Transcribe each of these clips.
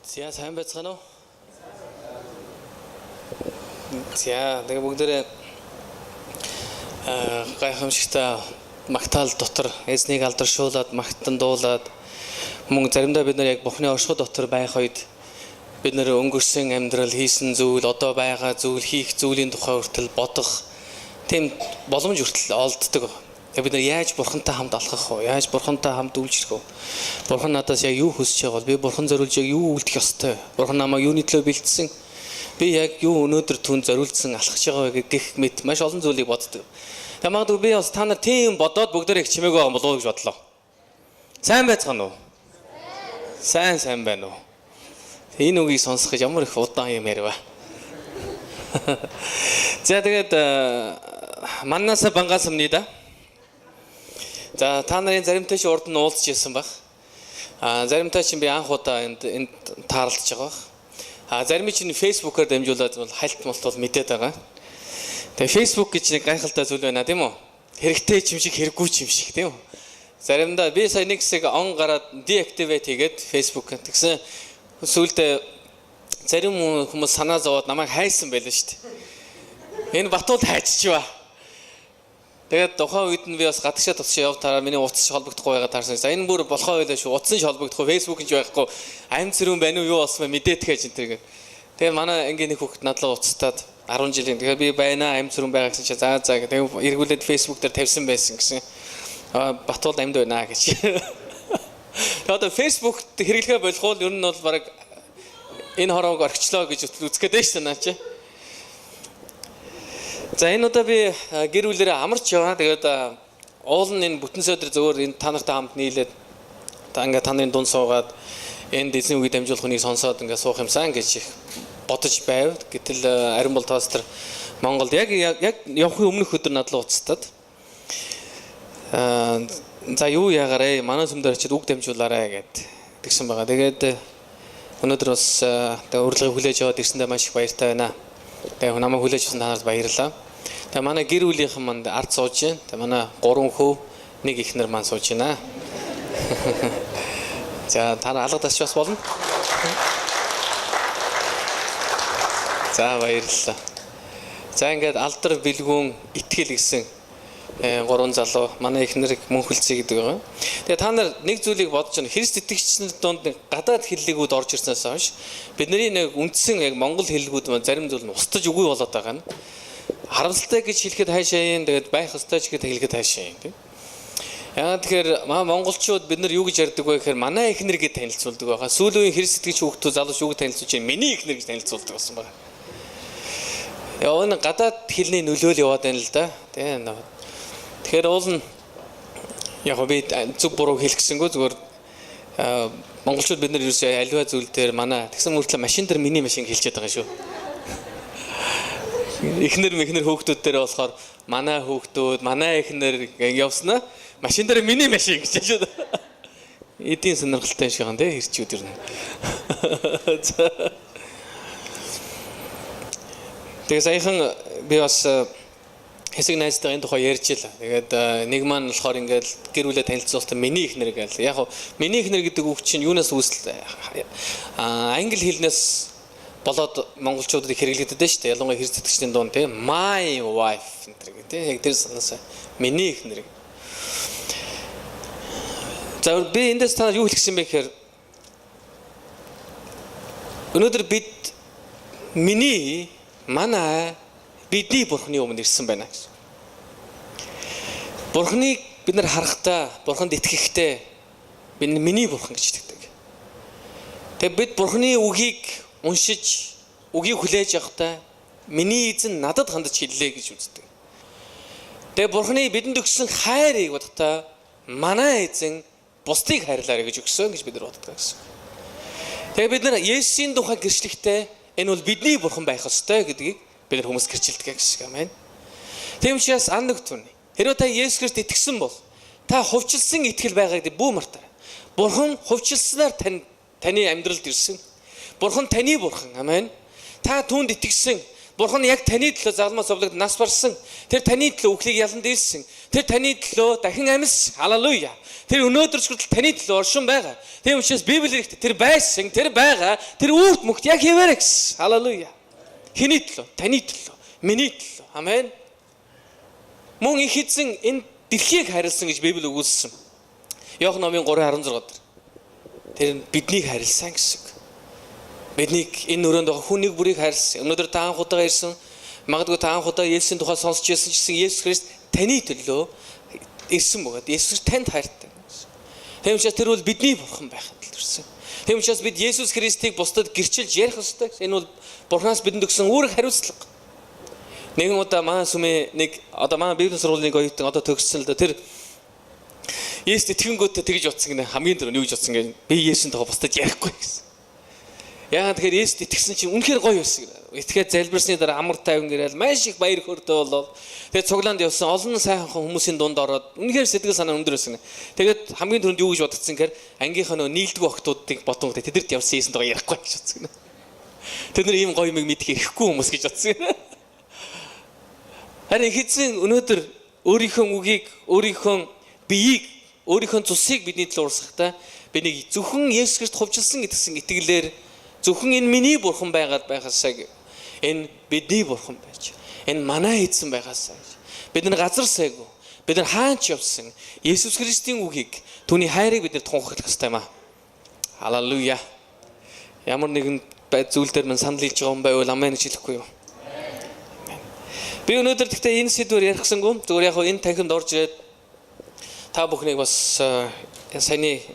За сайн байцгаана уу? За тэгээ бүгдээрээ гайхамшигтай магтаал дотор эзнийг алдаршуулад магтан дуулаад мөн заримдаа бид нар яг Бурхны оршихуй дотор байх үед бид нар өнгөрсөн амьдрал хийсэн зүйл одоо байгаа зүйл хийх зүйлийн тухай хүртэл бодох тийм боломж хүртэл олддог. Тэгээ бид нар яаж Бурхантай хамт алхах вэ? Яаж Бурхантай хамт үйлчлэх вэ? Бурхан надаас яг юу хүсэж байгаа бол би Бурхан зориулж яг юу үлдэх ёстой? Бурхан намайг юуны төлөө бэлдсэн? Би яг юу өнөөдөр түн зориулсан алхаж байгаа вэ гэх мэт маш олон зүйлийг боддог. Тэгээ магадгүй би бас та нар тийм бодоод бүгдээрээ их чимээг байгаа болов уу гэж бодлоо. Сайн байцгаана уу? Сайн байна уу? Энэ үгийг сонсох ямар их удаан юм ярив. За тэгээд маннасаа бангаасамны да. За та нарын заримтай чи урд нь уулзж ирсэн баг. Заримтай чи би анх удаа энд таарлаж байгаа. Зарим чинь фэйсбүүкээр дамжуулаад бол хальт молт бол мэдээд байгаа. Тэгээ фэйсбүүк гэж нэг гайхалтай зүйл байна тийм үү? Хэрэгтэй юм шиг хэрэггүй юм шиг тийм үү? Заримдаа би сая нэг хэсэг он гараад deactivate хийгээд фэйсбүүк тэгсэн сүүлдээ зарим хүмүүс санаа зовоод намайг хайсан байлаа шүү дээ. Энэ Батуул хайччихва. Тэгээд тухайн үед нь би бас гадагшаа тусчаа явтаараа миний утас холбогдохгүй байгаа таарсан. За энэ бүр болохоо байлаа шүү. Утас нь холбогдохгүй, фэйсбүүк нь ч байхгүй. Амь цэрүүн байна уу юу болсон бэ мэдээд тэгэж энэ. Тэгээд манай ангийн нэг хүүхэд надлаа уцтаад 10 жилийн. Тэгээд би байна амь цэрүүн байгаа гэсэн чинь за тэгээд эргүүлээд фэйсбүүк дээр тавьсан байсан гэсэн. Батуул амьд байна гэж. Тэгээд одоо фэйсбүүк хэрэглэхэ болгоул ер нь бол баг энэ хороог орчлоо гэж үзгээд байж таа чи. За энэ удаа би гэр бүлээрээ амарч яваа. Тэгээд уул нь энэ бүтэн сөдөр зөвөр энэ та нартай хамт нийлээд ингээ та нарын дунд суугаад энэ эзний үгийг дамжуулахыг сонсоод ингээ суух юмсан гэж бодож байв. Гэтэл ариун бол тоостер Монголд яг явахын өмнөх өдөр надлаа уцтаад за юу яагараа манай сүмдэр очиод үг дамжуулаарай гэдгсэн байгаа. Тэгээд өнөөдөр бас урилгыг хүлээж аваад ирсэндээ маш их баяртай байна. Тэгээ намайг хүлээж авсан та нарт баярлалаа. Тэгээ манай гэр бүлийнхэн манд ард сууж байна. Тэгээ манай 3 хүү, 1 эхнэр маань сууж байна. За та нар алга тасч бас болно. За баярлалаа. За ингээд алдар бэлгүүн итгэл гэсэн 3 залуу манай эхнэр мөнхөлцөй гэдэг байгаа. Тэгээ та нар нэг зүйлийг бодож байна. Христ итгэгчдийн донд гадаад хэллэгүүд орж ирснээс хойш бидний нэг үндсэн яг монгол хэллэгүүд маань зарим зүйл нь устж үгүй болоод байгаа нь. Харамсалтай гэж хэлэхэд хайшаа юм. Тэгээд байх ёстой ч гэхэд хэлэхэд хайшаа юм тийм. Яагаад тэгэхээр монголчууд бид нар юу гэж ярьдаг вэ гэхээр манай эхнэр гэж танилцуулдаг байгаа. Сүүлийн үеийн христ итгэгч хүүхдүүд залууч юу гэж танилцуулж байна? Миний эхнэр гэж танилцуулдаг болсон байна. Яа энэ гадаад хэлний нөлөөл яваад байна л да. Тийм. Тэгэхээр уул нь яг би зүг буруу хэлгэсэнгөө зүгээр монголчууд бид нар ерөөсөө аливаа зүйл дээр манай тэгсэн мөртлөө машин дээр миний машин хэлчихэд байгаа шүү. Эхнэр хүүхдүүд дээр болохоор манай хүүхдүүд, манай эхнэр явснаа машин дээр миний машин гэж шүү. Эдийн сонирхолтой шиг гэн тэ хэрчүүд ирнэ. Тэгээ саяхан би бас хэсэг найзтайгаа энэ тухай ярьж илаа. Тэгээд нэг маань болохоор ингээд гэр бүлээ танилцуулсан миний эхнэр гээл. Яг нь миний эхнэр гэдэг үг чинь юунаас үүсэл англи хэлнээс болоод монголчуудад хэрэглэгдэдэг шүү дээ. Ялангуяа христ итгэгчдийн дунд тийм my wife гэдэг тийм яг тэр санаасаа миний эхнэр. За би эндээс та юу хэлсэн бэ гэхээр өнөөдөр бид манай бидний Бурхны өмнө ирсэн байна гэсэн. Бурхныг бид нар харахтаа, Бурханд итгэхдээ миний Бурхан гэж итгэдэг. Тэгээ бид Бурхны үгийг уншиж, үгийг хүлээж авахдаа миний эзэн надад хандаж хэллээ гэж үздэг. Тэгээ Бурхны бидэнд өгсөн хайрыг бодохдоо манай эзэн бусдыг хайрлаарай гэж өгсөн гэж бид нар боддог гэсэн. Тэгээ бид нар Есүсийн тухай гэрчлэхдээ энэ бол бидний Бурхан байх ёстой гэдгийг бид нар хүмүүс гэрчилдэг гэсэн юм байна. Тийм учраас андаг түн. Хэрвээ та Есүс Христ итгэсэн бол та хувьчилсан итгэл байгаа гэдэг бүү мартаа. Бурхан хувьчилснаар таны амьдралд ирсэн. Бурхан таны Бурхан. Амен. Та түүнд итгэсэн. Бурхан яг таны төлөө загламаас овлог нас барсан. Тэр таны төлөө үхлийг ялан дийлсэн. Тэр таны төлөө дахин амьс. Халелуя. Тэр өнөөдөр ч хүртэл таны төлөө оршин байгаа. Тийм учраас Библиэр ихтэй тэр байсан, тэр байгаа, тэр үрд мөхт яг хэвээрээ гэсэн. Халелуя. Хэний төлөө? Таны төлөө. Миний төлөө. Амен. Мөн их эзэн энэ дэлхийг харилсан гэж Библи өгүүлсэн. Иохан номын 3:16 дээр. Тэр биднийг харилсан гэсэн. Биднийг энэ өрөөнд байгаа хүнийг бүрийг харилсан. Өнөөдөр та анх удаа ирсэн. Магадгүй та анх удаа Есүсийн тухай сонсч байсан ч гэсэн Есүс Христ таны төлөө ирсэн бөгөөд Есүс танд хайртай. Тийм учраас тэр бол бидний бурхан байхад ирсэн. Тийм учраас бид Есүс Христийг бусдад гэрчилж ярих ёстой. Энэ бол Бурханаас бидэнд өгсөн үүрэг хариуцлага. Нэгэн удаа манай сүмээ нэг одоо манай Библийн сургуулийн оюутан одоо төгссөн л да тэр Есүс итгэнгүүтээ тэгж утсан гинэ хамгийн түрүү юу гэж утсан гэнэ би Есүсийн тухай бусдад ярихгүй гэсэн. Яагаад тэгэхээр Есүс итгэсэн чинь үнэхээр гоё байсан гэнэ. Итгээд залбирсны дараа амар тайван гэрэл маш их баяр хөөртэй болол. Тэгээд цуглаанд явсан олон сайхан хүмүүсийн дунд ороод үнэхээр сэтгэл санаа өндөр байсан. Тэгээд хамгийн түрүүнд юу гэж бодгдсон гэхээр ангийнхаа нөө нийлдэггүй охтуудыг бодсон гэдэг тэдэрт явсан Есүсийн тухай ярихгүй гэж бодсон гэнэ. Тэд нар ийм гоё юм мэдэх ирэхгүй хүмүүс гэж бодсон гэнэ. Харин эзэн өнөөдөр өөрийнхөө үгийг, өөрийнхөө биеийг, өөрийнхөө цусыг бидний төлөө урсгахдаа бинийг зөвхөн Есүс Христ хувьчилсан гэдгсэн итгэлээр зөвхөн энэ миний бурхан байгаад байхасаа энэ бидний бурхан байж. Энэ манай эзэн байгаасаа. Бид нар газар сайгүй. Бид нар хаач явсан Есүс Христийн үгийг, түүний хайрыг бид нар тунхаглах хэрэгтэй юм аа. Халелуя. Ямар нэгэн зүйл дээр мань санал хэлж байгаа юм байвал амен гэж хэлэхгүй юу? Би өнөөдөр гэхдээ энэ сэдвээр ярихсангүй зүгээр яг энэ танхимд орж ирээд та бүхнийг бас саяны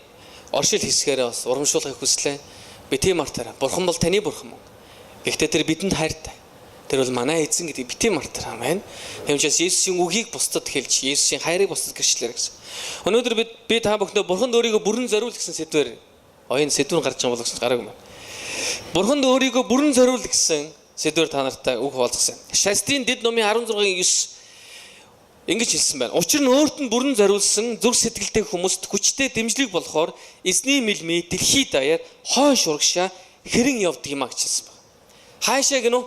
оршил хэсгээрээ бас урамшуулахыг хүслээ. Би тийм мартаарай. Бурхан бол таны бурхан мөн. Гэхдээ тэр бидэнд хайртай. Тэр бол манай эзэн гэдэг бити мартаарай. Амен. Тийм учраас Есүсийн үгийг бусдад хэлж, Есүсийн хайрыг бусдад гэрчлээрэй гэсэн. Өнөөдөр би та бүхнээ Бурханд өөрийгөө бүрэн зориул гэсэн сэдвээр оюун сэдвэр гарч байгаа болгосон гараагүй юм. Бурханд өөрийгөө бүрэн зориул гэсэн сэдвэр та нартай үг хуваалцсан. Шастрийн дэд номын 16:9 ингэж хэлсэн байна. Учир нь өөрт нь бүрэн зориулсан зүрх сэтгэлтэй хүмүүст хүчтэй дэмжлэг болохоор эзний мэлмий дэлхий даяар хойш урагшаа хэрэн явдаг юм а гэж хэлсэн байна. Хаашаа гинөө?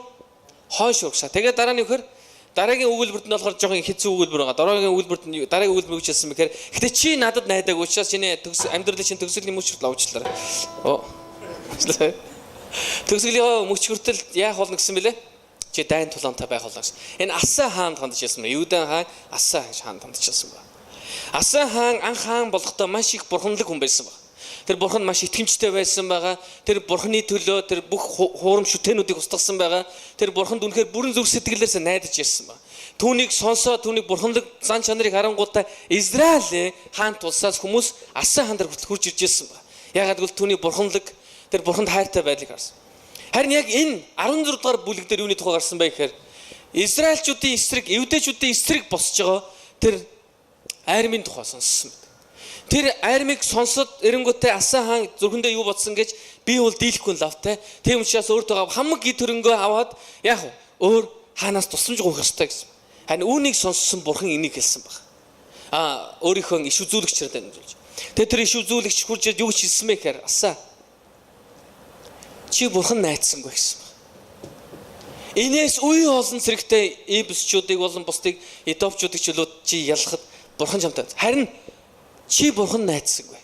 Хойш урагшаа. Тэгээд дараа нь юу гэхээр дараагийн өгүүлбэрт нь болохоор жоохон хэцүү өгүүлбэр байгаа. Дараагийн өгүүлбэр гэж хэлсэн мэхээр гэтээ чи надад найдаг учраас чиний амьдралын чинь төгсгөлийн мөч хүртэл авчлаарай. Төгсгөлийн мөч хүртэл яах болно гэсэн бэлээ? Чи дайн тулаантай байх болно гэсэн. Энэ Асан хаанд хандж ирсэн байна. Юудан хаан Асан гэж хаанд хандж ирсэн байна. Асан хаан анх хаан болохдоо маш их бурханлаг хүн байсан байна. Тэр бурханд маш итгэмжтэй байсан байгаа. Тэр бурханы төлөө тэр бүх хуурам шүтэнүүдийг устгасан байгаа. Тэр бурханд үнэхээр бүрэн зүрх сэтгэлээрээ найдаж ирсэн байна. Түүнийг сонсоо түүнийг бурханлаг зан чанарыг харангуйтаа Израилийн хаан тулсаас хүмүүс Асан хаан дээр хүртэл хурж ирж ирсэн байна. Ягаад гэвэл түүний бурханлаг тэр бурханд хайртай байдлыг харсан. Харин яг энэ 16 дугаар бүлэг дээр юуны тухай гарсан бэ гэхээр Израильчүүдийн эсрэг, Евдэчүүдийн эсрэг босч байгаа тэр армийн тухай сонссон. Тэр армийг сонсоод эренгүүтээ Асан хаан зүрхэндээ юу бодсон гэж би бол дийлэхгүй лавтай. Тийм учраас өөртөө хамаг гид хөрөнгөө аваад яг өөр хаанаас тусламж гуйх ёстой гэсэн. Харин үүнийг сонссон бурхан энийг хэлсэн баг. Өөрийнхөө иш үзүүлэгчээр дамжуулж. Тэр иш үзүүлэгч хурж юу гэж хэлсэн бэ гэхээр Асан чи бурхан найдсангүй гэсэн баг. Инээс үе олон зэрэгтэй Ибсчүүдийг болон бусдыг Эдовчүүдийг чи ялахад бурхан чамтай. Харин чи бурхан найдсангүй.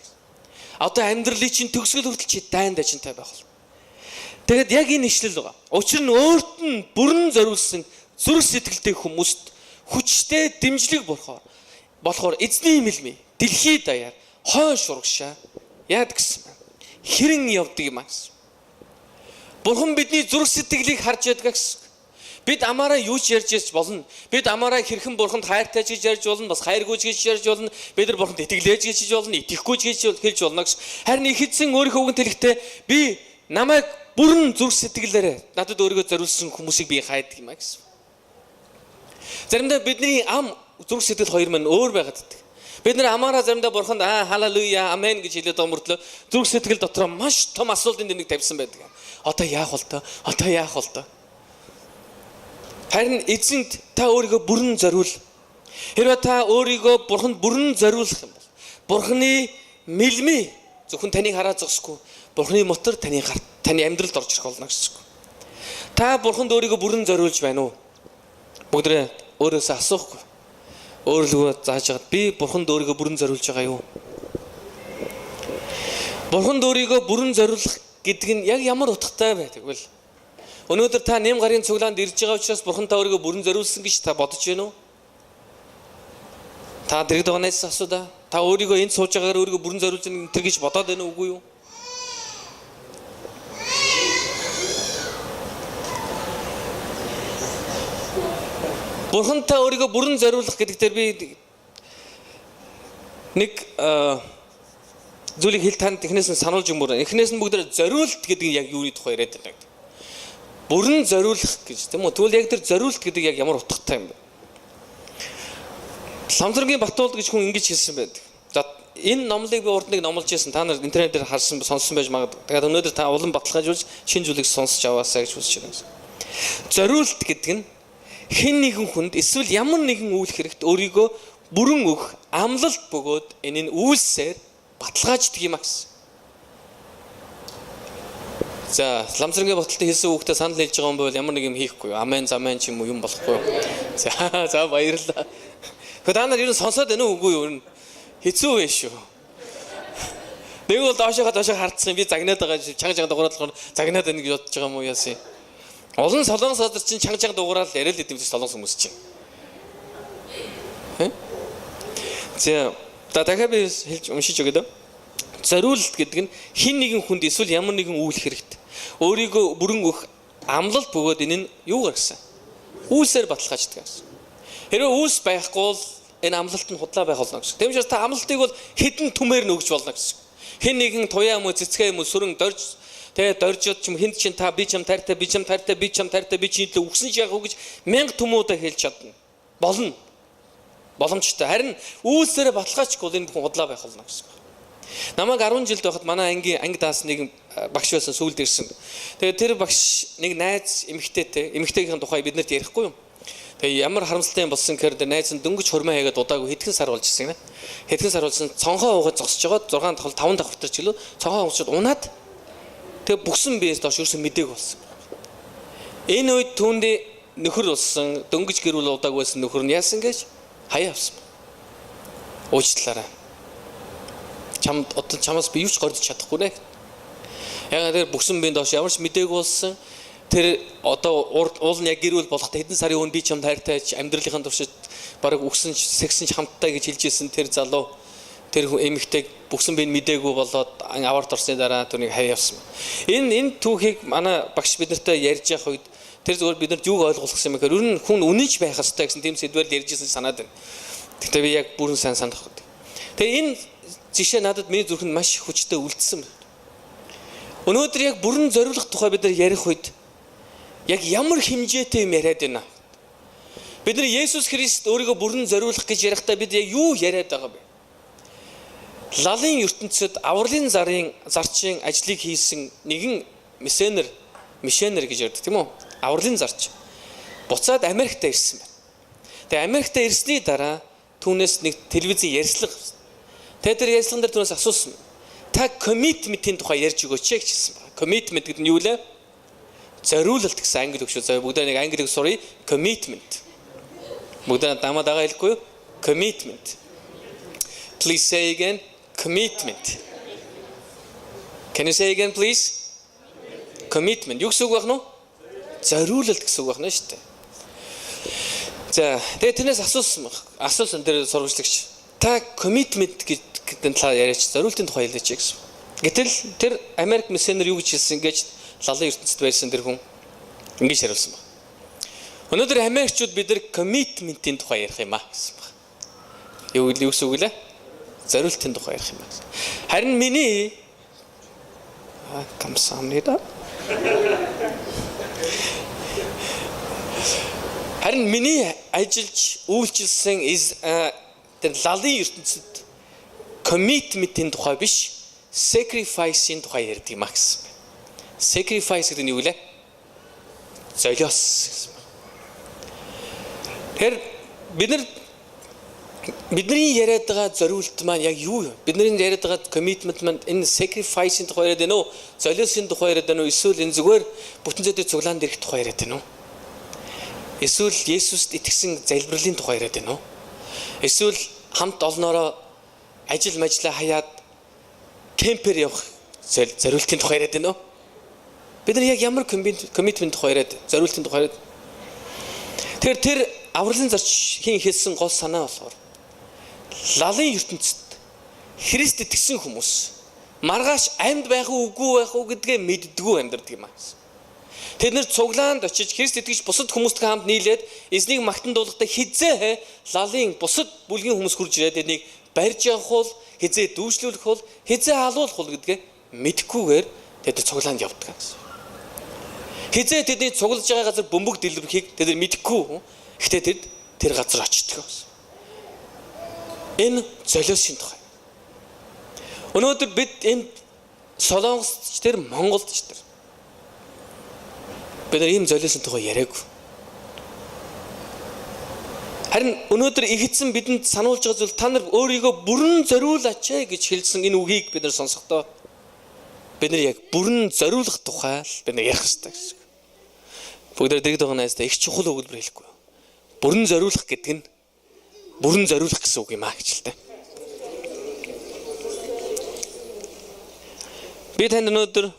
Одоо амьдралын чинь төгсгөл хүртэл чи дайн дажинтай байх бол. Тэгэд яг энэ ишлэл байгаа. Учир нь өөрт нь бүрэн зориулсан зүрх сэтгэлтэй хүмүүст хүчтэй дэмжлэг болохоор эзний мэлмий дэлхий даяар хойш урагшаа яад гэсэн байна. Хэрэн явдаг юм аа гэсэн. Бурхан бидний зүрх сэтгэлийг харж яддаг гэсэн. Бид амаараа юу ч ярьж болно. Бид амаараа хэрхэн бурханд хайртай гэж ярьж болно, бас хайргүйж гэж ярьж болно. Бид нар бурханд итгэлээж гэж болно, итгэхгүй гэж хэлж болно гэсэн. Харин их эзэн өөрийнхөө үгэнд хэлэхдээ би намайг бүрэн зүрх сэтгэлээрээ надад өөрийгөө зориулсан хүмүүсийг би хайдаг юм а гэсэн. Заримдаа бидний ам зүрх сэтгэл хоёр маань өөр байгаад байдаг. Бид нар амаараа заримдаа бурханд халелуя, амен гэж хэлээд байгаа мөртлөө зүрх сэтгэл дотор маш том асуултын тэмдэг тавьсан байдаг. Одоо яах вэ? Одоо яах вэ? Харин эзэнт та өөрийгөө бүрэн зориул. Хэрвээ та өөрийгөө бурханд бүрэн зориулах юм бол бурханы мэлмий зөвхөн таныг хараад зогсохгүй. Бурханы мотор таны амьдралд орж ирэх болно гэсэн үг. Та бурханд өөрийгөө бүрэн зориулж байна уу? Бүгдээ өөрөөсөө асуухгүй. Өөрлөгөө зааж хагаад би бурханд өөрийгөө бүрэн зориулж байгаа юу? Бурханд өөрийгөө бүрэн зориулах гэдэг нь яг ямар утгатай байдаг вэ? Өнөөдөр та нэм гарын цуглаанд ирж байгаа учраас бурханд та өөрийгөө бүрэн зориулсан гэж та бодож байна уу? Та дэрэгд байгаанаас асуу да. Та өөрийгөө энд сууж байгаагаар өөрийгөө бүрэн зориулж байгаа тэр гэж бодоод байна уу үгүй юу? Бурхан та өөрийгөө бүрэн зориулах гэдэг дээр би нэг зүйлийг хэл танд эхнээс нь сануулж өгмөр. Эхнээс нь бүгд зориулт гэдэг нь яг юуны тухай яриад байна гэдэг. Бүрэн зориулах гэж тийм үү? Тэгвэл яг тэр зориулт гэдэг яг ямар утгатай юм бэ? Ламзаргийн Батуулд гэж хүн ингэж хэлсэн байдаг. За энэ номлыг би урд нэг номлож байсан. Та нар интернетээр харсан сонссон байж магадгүй. Тэгээд өнөөдөр та улам баталгаажуулж шинэ зүйлийг сонсож аваасаа гэж хүсэж байна. Зориулт гэдэг нь хэн нэгэн хүнд эсвэл ямар нэгэн үйл хэрэгт өөрийгөө бүрэн өгөх амлалт бөгөөд энэ үйлсээр баталгааждаг юм гэсэн. За Ламзаргийн Баталтад хэлсэн үгтээ санал хэлж байгаа юм бол ямар нэг юм хийхгүй. Амен замэн ч юм уу юм болохгүй. За баярлалаа. Гэхдээ та нар ер нь сонсоод байна уу үгүй юу? Хэцүү вэ шүү. Нэг бол доошоо хардсан би загнаад байгаа чанга дугаараад загнаад байна гэж бодож байгаа юм уу яасан. Олон солонгос газар чинь чанга дугаараад яриад л идэв солонгос хүмүүс чинь. За дахиад би хэлж уншиж өгöd. Зориулт гэдэг нь хин нэгэн хүнд эсвэл ямар нэгэн үйл хэрэгт өөрийгөө бүрэн өгөх амлалт бөгөөд энэ нь юугаар гэсэн? Үйлсээр баталгааждаг гэсэн. Хэрвээ үйлс байхгүй бол энэ амлалт нь худлаа байх болно гэсэн. Тэгм учраас та амлалтыг бол хідэн түмээр нь өгч болно гэсэн. Хин нэгэн туяа юм уу цэцгээ юм уу сүрэн дорж доржод ч юм хинт чин та би чам тайртай би чам тайртай би чам тайртай би чинь л үгсэн ч яг уу гэж 1000 түмүүдэ хэлж чадна. Болно. Боломжтой. Харин үйлсээр баталгаажгүй бол энэ бүхэн худлаа байх болно гэсэн. Намайг 10 жилд байхад манай анги даас нэг багш байсан сүүлд ирсэн. Тэгээд тэр багш нэг найз эмэгтэйгийн тухай биднэрт ярихгүй юм. Тэгээ ямар харамсалтай юм болсон гэхээр найз нь дөнгөж хурмаа хийгээд удаагүй хэдхэн сар болж ирсэн гинэ. Хэдхэн сар болсон цонхоо уугаад зогсож байгаа 6 давхар 5 давхартар ч гэлөө цонхоо уучаад унаад тэгээ бүгсэн биеэс доош ерөөсөн мэдээг болсон. Энэ үед түүндээ нөхөр болсон дөнгөж гэрүүл удаагүй байсан нөхөр нь яасан гэж хаяа авсан. Уучлаарай. Чамаас би юу ч гордож чадахгүй нэ. Ягаад тэр бүгсэн биеийн доош ямар ч мэдээг болсон. Тэр одоо уул нь яг гэрүүл болохтой хэдэн сарын өмнө би чамд хайртайч амьдралынхаа туршид бараг үгсэн сэгсэн ч хамттай гэж хэлжсэн тэр залуу тэр эмэгтэйг бүгсэн биеийн мэдээгүй болоод аварт орсны дараа түүнийг хаяа явсан. Энэ түүхийг манай багш биднэртэй ярьж явах үед тэр зөвөр биднэрт юуг ойлгуулсан юм гэхээр ер нь хүн үнэнч байх ёстой гэсэн тийм сэдвээр ярьжсэн санаад байна. Гэхдээ би яг бүрэн сайн санах гэдэг. Тэгээ энэ жишээ надад миний зүрхэнд маш хүчтэй үлдсэн. Өнөөдөр яг бүрэн зориулах тухай бид нар ярих үед яг ямар хэмжээтэй юм яриад байна. Бид нар Есүс Христ өөрийгөө бүрэн зориулах гэж ярихдаа бид яг юу яриад байгаа бэ? Лалын ертөнцид авралын зарчийн ажлыг хийсэн нэгэн мишенер гэж ярьдаг тийм үү? Авралын зарч. Буцаад Америкт ирсэн байна. Тэгээ Америкт ирсний дараа түүнээс нэг телевизийн ярьслага. Тэр ярьслаган дээр түүнээс асуусан. Та commitment-ийн тухай ярьж өгөөч гэж хэлсэн байна. Commitment гэдэг нь юу вэ? Зориулалт гэсэн англи үг шүү. За бүгд нэг англи үг сурыг. Commitment. Бүгд дамаа дагаа хэлэхгүй юу? Commitment. Please say again. Commitment. Can you say again please? Commitment. Юу гэсэн үг байна вэ? Зориулалт гэсэн үг байна шүү дээ. За тэгээ тэрнээс асуусан тэр сурвалжлагч. Та commitment гэдэг талаар яриач зориултын тухай хэлээч гэсэн. Гэтэл тэр Америк миссионер юу гэж хэлсэн гэж лалын ертөнцид байсан тэр хүн ингэж хариулсан баг. Өнөөдөр Америкчууд бид нар commitment-ийн тухай ярих юм аа гэсэн баг. Юу гэсэн үг лээ? Зориултын тухай ярих юм аа. Харин миний камсамнида. Харин миний ажиллаж үйлчилсэн тэр лалын ертөнцид commitment-ийн тухай биш, sacrifice-ийн тухай ярьдаг юм аа гэсэн. Sacrifice гэдэг нь юу вэ? Золиос гэсэн. Тэр бид нар Бидний яриад байгаа зориулт маань яг юу вэ? Бидний яриад байгаа commitment маань энэ sacrifice-ийн тухай яриад байна уу? Золиосын тухай яриад байна уу? Эсвэл энэ зүгээр бүтэн зүйтэй цуглаанд ирэх тухай яриад байна уу? Эсвэл Есүст итгэсэн залбирлын тухай яриад байна уу? Эсвэл хамт олноороо ажил мажлаа хаяад кемпер явах зориултын тухай яриад байна уу? Бид нар яг ямар commitment тухай яриад, зориултын тухай яриад. Тэгэхээр тэр авралын зарчхийн хэлсэн гол санаа болохоор лалын ертөнцид Христ итгэсэн хүмүүс маргааш амьд байх уу үгүй байх уу гэдгээ мэддэггүй амьдардаг юм аа. Тэд нэр цуглаанд очиж Христ итгэж бусад хүмүүстэй хамт нийлээд эзнийг магтандуулахдаа хизээ лалын бусад бүлгийн хүмүүс хурж ирээд энийг барьж явах бол хизээ дүүжлүүлэх бол хизээ халуулах бол гэдгээ мэдхгүйгээр тэд цуглаанд явдаг гэсэн. Хизээ тэдний цуглаж байгаа газар бөмбөг дэлбэрхийг тэд мэдхгүй. Гэхдээ тэд тэр газар очдог гэсэн. Энэ золиосын тухай. Өнөөдөр бид энэ Солонгосч тэр Монголч тэр бид ийм золиосын тухай яриаггүй. Харин өнөөдөр ихэдсэн бидэнд сануулж байгаа зүйл та нар өөрийгөө бүрэн зориулаач гэж хэлсэн энэ үгийг бид нар сонсохдоо бид нар яг бүрэн зориулах тухай л бид нар ярих хэрэгтэй гэсэн. Бүгдээр дэгд байгаа найзтай их чухал өгүүлбэр хэлэхгүй. Бүрэн зориулах гэдэг нь бүрэн зориулах гэсэн үг юм аа гэж л дээ. Би танд өнөөдөр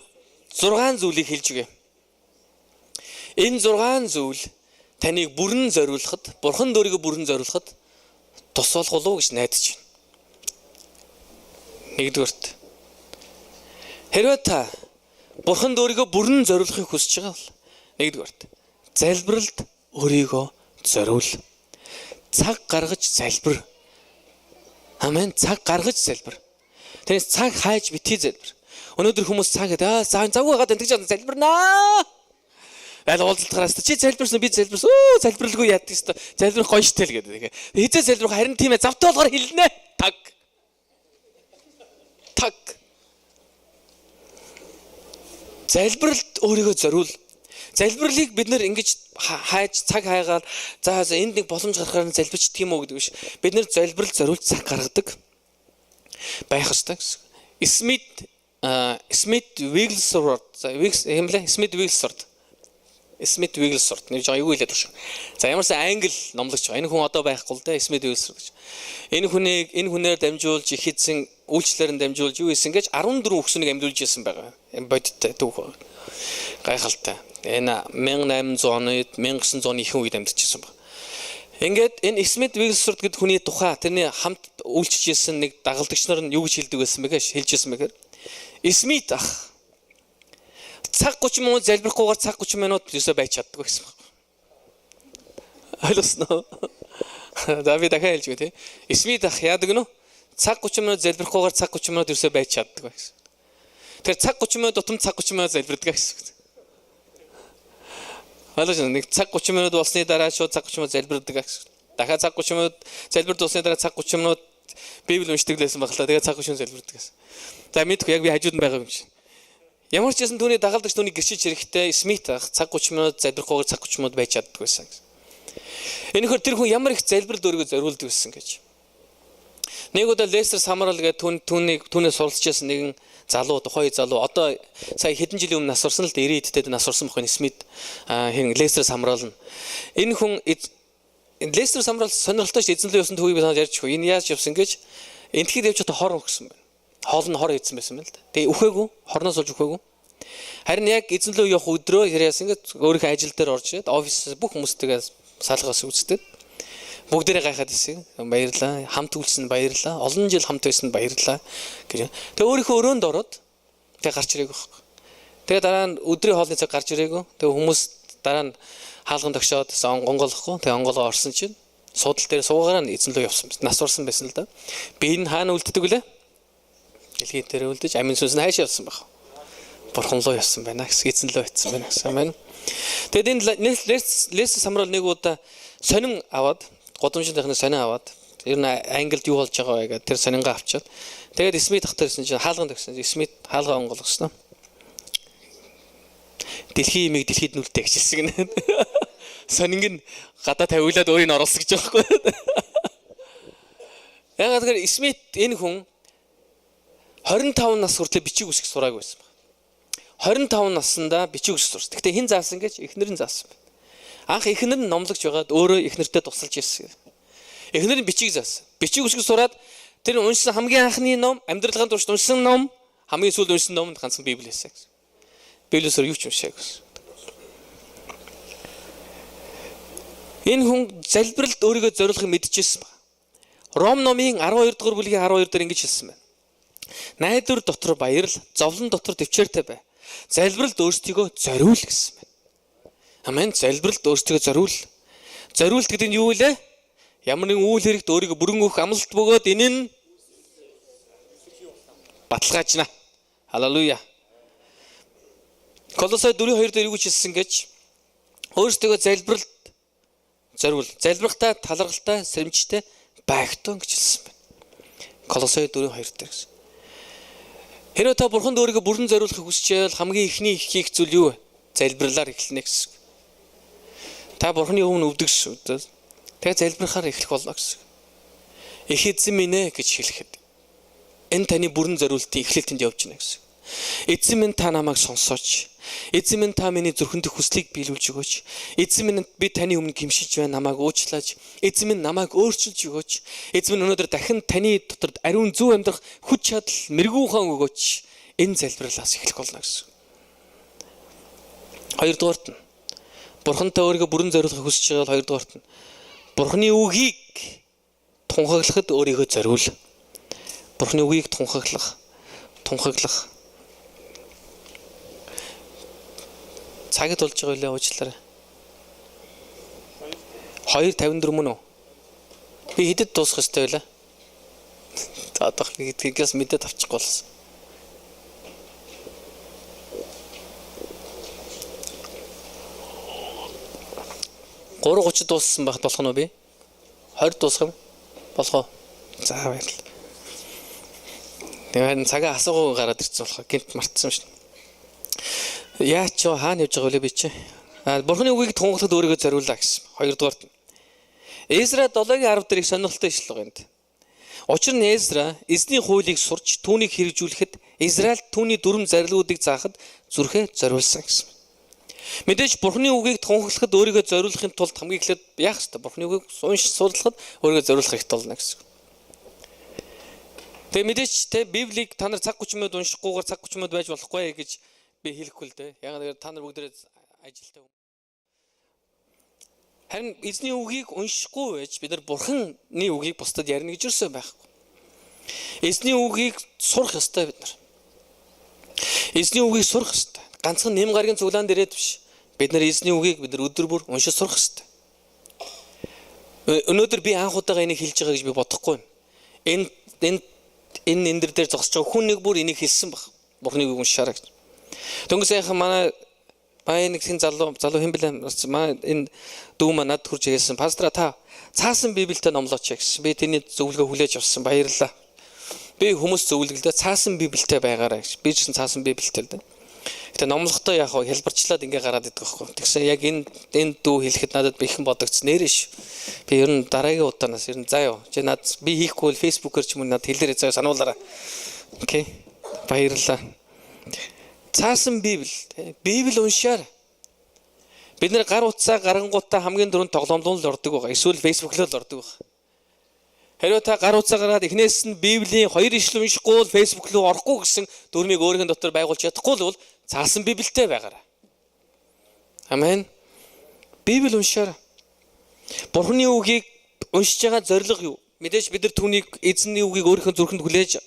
6 зүйлийг хэлж өгье. Энэ 6 зүйл таныг бүрэн зориулахад, Бурханд өөрийгөө бүрэн зориулахад тус болох болов уу гэж найдаж байна. Нэгдүгээрт хэрвээ та Бурханд өөрийгөө бүрэн зориулахыг хүсэж байгаа бол нэгдүгээрт залбиралд өөрийгөө зориул. Цаг гаргаж залбир. Амен. Цаг гаргаж залбир. Тэрс цаг хайж битгий залбир. Өнөөдөр хүмүүс цаг гэдэг завгүй хагаад энэ залбирнаа. Айл уулзалтгараас чи залбирсан би залбирсан. Залбирлгүй яадаг ёстой. Залбирх гоё штэ л гэдэг. Хизээ залбирх харин тийм ээ завтай болохоор хэлнэ. Таг. Залбиралд өөрийгөө зориул. Залбирлыг бид нэр ингэж хайж цаг хайгаад за энд нэг боломж гарахаар залбирчдаг юм уу гэдэг биш. Бид нэр залбирал зориулж цаг гаргадаг байх ёстой гэсэн. Смит Вигглсворт нэр жоо юу хэлээд байна. За ямарсан англи номлогч байгаа. Энэ хүн одоо байхгүй л дээ. Смит Вигглсворт гэж. Энэ хүнээр дамжуулж их эзэн үйлчлэлээр нь дамжуулж юу хийсэн гэж 14 өгсөнийг амьдуулж ирсэн байгаа. Бодиттой түүх байна. Гайхалтай. Энэ 1800 оны 1900 оны ихэнх үед амьдарч ирсэн баг. Ингээд энэ Смит Вигглсворт гэдэг хүний тухай тэрний хамт үйлчилж ирсэн нэг дагалдагч нар нь юу гэж хэлдэг байсан бэ гэж хэлж ирсэн бэхээр Смит ах цаг 30 минут залбирахгүйгээр цаг 30 минут юусоо байж чаддаг гэсэн баг. Ойлгосноо? Давид дахиад хэлж өгөө тий. Смит ах яадаг нөө? Цаг 30 минут залбирахгүйгээр цаг 30 минут юусоо байж чаддаг гэсэн. Тэгэхээр цаг 30 минут тутам цаг 30 минут залбирдаг гэсэн. Ойлгож нэг цаг 30 минут болсны дараа шууд цаг 30 минут залбирдаг гэсэн. Дахиад цаг 30 минут залбирд болсны дараа цаг 30 минут Библи уншдаг байсан багтаа. Тэгээд цаг 30 минут залбирдаг гэсэн. За мэдгүй яг би хажууд нь байгаа юм шиг. Ямар ч байсан түүний дагалдагч түүний гэрчиж ирэхдээ Смит ах цаг 30 минут залбирахгүйгээр цаг 30 минут байж чаддаг байсан гэсэн. Энэхээр тэр хүн ямар их залбиралд өөрийгөө зориулдаг байсан гэж. Нэг удаа Лестер Самрал гэдэг түүнээс суралцжсэн нэгэн залуу тухай залуу одоо сая хэдэн жилийн өмнө насварсан л дээ 90-д насварсан бохын Смит хин Лестер Самрал нь. Энэ хүн Лестер Самрал сонирхолтой ч эзэн лөө явсан төвийг би санаж ярьж хөө. Энэ яаж явсан гэж энтгэхэд явж та хор өгсөн байна. Хоол нь хор хийсэн байсан юм л да. Тэгээ үхээгүй, хорноос олж үхээгүй. Харин яг эзэн лөө явах өдрөө яасан ингээд өөрийнхөө ажил дээр орж ирээд офис бүх хүмүүстэйгээ салгаас үздэг. Бүгдээрээ гайхаад ирсэн. Баярлаа. Хамт үйлсэн баярлаа. Олон жил хамт байсан баярлаа гэж. Тэгээ өөрийнхөө өрөөнд ороод тэгээ гарч ирээгүй байхгүй. Тэгээ дараа нь өдрийн хоолны цаг гарч ирээгүй. Тэгээ хүмүүс дараа нь хаалган тогшоод онгоолохгүй. Тэгээ онгоолоо орсон чинь суудал дээр суугаараа эзэн лөө явсан. Нас орсон байсан л да. Би энэ хаана үлддэг вүлээ? Дэлхийд дээр үлдэж амин сүнс нь хайш явсан байх. Бурхан руу явсан байна. Эзэн лөө очсон байна гэсэн байна. Тэгээд энэ Лестер Самрал нэг удаа сонин аваад годомжийнхны сонин аваад ер нь англид юу болж байгаа вэ гэдэг тэр сонингаа авчаад тэгээд Смит хатар ирсэн чинь хаалганд өгсөн. Смит хаалгаа онгоолгосноо. Дэлхийн имийг дэлхийд нүлтэй гिचсэн гэнэ. Сонинг нь гадаа тавиулаад өөрийг оруулсан гэж байгаа байхгүй. Ягаад гэхээр Смит энэ хүн 25 нас хүртэл бичиг үсэг сураагүй байсан байна. 25 наснда бичиг үсэг сурсан. Гэхдээ хэн заасан гэж эхнэр нь заасан байна. Анх эхнэр нь номлогч байгаад өөрөө эхнэртэй тусалж ирсэн. Эхнэр нь бичиг заасан. Бичиг үсэг сураад тэр уншсан хамгийн анхны ном, амьдралын турш уншсан ном, хамгийн сүүлд уншсан ном нь ганцхан Библи байсан. Библиэсээр юу ч уншаагүй. Энэ хүн залбиралд өөрийгөө зориулахыг мэдчихсэн байна. Ром номын 12 дугаар бүлгийн 12 дээр ингэж хэлсэн байна. Найдвар дотор баярл, зовлон дотор төвчээртэй бай. Залбиралд өөрсдийгөө зориул гэсэн байна. Амен. Залбиралд өөрсдийгөө зориул. Зориулт гэдэг нь юу вэ? Ямар нэгэн үйл хэрэгт өөрийгөө бүрэн өгөх амлалт бөгөөд энэ нь баталгаажна. Халелуя. Колосой 4:2 дээр юу гэж хэлсэн гэж өөрсдийгөө залбиралд зориул. Залбирахтаа таларгалтай, сэрэмжтэй байгтун гэж хэлсэн байна. Колосой 4:2 дээр гэсэн. Хэрэв та бурханд өөрийгөө бүрэн зориулахыг хүсчихвэл хамгийн ихний хийх зүйл юу вэ? Залбирлаар эхэлнэ гэсэн. Та бурханы өмнө өвдөг шүү. Тэгээ залбирахаар эхлэх болно гэсэн. Их эзэн минь ээ гэж хэлэхэд энэ таны бүрэн зориултын эхлэлтэнд явж байна гэсэн. Эзэн минь та намайг сонсооч. Эзэн минь та миний зүрхэнд хүслийг биелүүлж өгөөч. Эзэн минь би таны өмнө гимшиж байна, намайг уучлаач. Эзэн минь намайг өөрчилж өгөөч. Эзэн минь өнөөдөр дахин таны дотор ариун зөв амьдрах хүч чадал, мэрэгүүхэн өгөөч. Энэ залбирлаас эхлэх болно гэсэн. Хоёрдугаарт нь бурхантай өөрийгөө бүрэн зориулахыг хүсэж байгаа хоёрдугаарт нь бурханы үгийг тунхаглахад өөрийгөө зориул. Бурханы үгийг тунхаглах. Цагт болж байгаа үлээ уучлаарай. 2:54 мөн үү? Би хэдэд дуусах ёстой байлаа. За одоо гэдгээс мэдээд авчихгүй болсон. 3:30 дууссан байх болох нь би? 20 дуусгах юм? Болох уу? За баярлалаа. Тэгээд цагаа асуугаа гараад ирсэн болохоор гинт мартсан шин. Яач ч хаана явж байгаа вэ би чи? Бурханы үгийг тунхаглахад өөрийгөө зориуллаа гэсэн. Хоёрдугаарт нь Эзра 7:10 дээр их сонирхолтой ишлэл байгаа юм. Учир нь Эзра эзний хуулийг сурч түүнийг хэрэгжүүлэхэд Израиль түүний дүрм зарилгуудыг заахад зүрхээ зориулсан гэсэн. Мэдээж Бурханы үгийг тунхаглахад өөрийгөө зориулахын тулд хамгийн эхлээд яах ёстой? Бурханы үгийг судлахад өөрийгөө зориулах хэрэгтэй болно гэсэн. Тэгээ мэдээж те Библийг та нар цаг 30 минут уншихгүйгээр цаг 30 минут байж болохгүй гэж би хэлэхгүй л дээ. Ягаад гэвэл та нар бүгдээ ажилтай. Харин эзний үгийг уншихгүй байж бид нар Бурханы үгийг бусдад ярина гэж юусэн байхгүй. Эзний үгийг сурах ёстой бид нар. Эзний үгийг сурах ёстой. Ганцхан нэм гаргийн цуглаан дээрээ биш. Бид нар эзний үгийг бид нар өдөр бүр уншиж сурах ёстой. Өнөөдөр би анх удаага энийг хэлж байгаа гэж би бодохгүй юм. Энэ дээр зогсож байгаа хүн нэг бүр энийг хэлсэн баг. Бурханы үгийг уншаарай гэж. Дөнгөж сайхан манай нэг хэн залуу хэн блэ энэ дүү манад хурж хэлсэн. Пастора та цаасан Библиэд номлооч гэсэн. Би тэний зөвлөгөө хүлээж авсан. Баярлалаа. Би хүмүүс зөвлөгөлдөө цаасан Библиэд байгаарай гэж. Би ч гэсэн цаасан Библиэд л дээ. Гэтэ номлохдоо яг хэлбэрчлээд ингээ гараад идэх байхгүй. Тэгсэн яг энэ дүү хэлэхэд надад би ихэн бодогдсон нэрэж. Би ер нь дараагийн удаанаас ер нь заа юу. Чи над би хийхгүй фэйсбүүкээр ч юм уу над хэлээрэй заа сануулаарай. Окей. Баярлалаа. Цаасан Библи уншаар. Бид нэр гар утсаа гарангуудаа хамгийн дөрөнд тоглоомлол л ордог байгаа. Эсвэл фэйсбүүк л ордог байгаа. Хэрвээ та гар утсаа гараад эхнээс нь Библийн 2 ишлэл уншихгүй бол фэйсбүүк рүү орохгүй гэсэн дүрмийг өөрийн дотор байгуулж чадахгүй бол цаасан Библиэд байгаарай. Амен. Библи уншаар. Бурханы үгийг уншиж байгаа зорилго юу? Мэдээж бид нар түүнийг эзний үгийг өөрийнхөө зүрхэнд хүлээж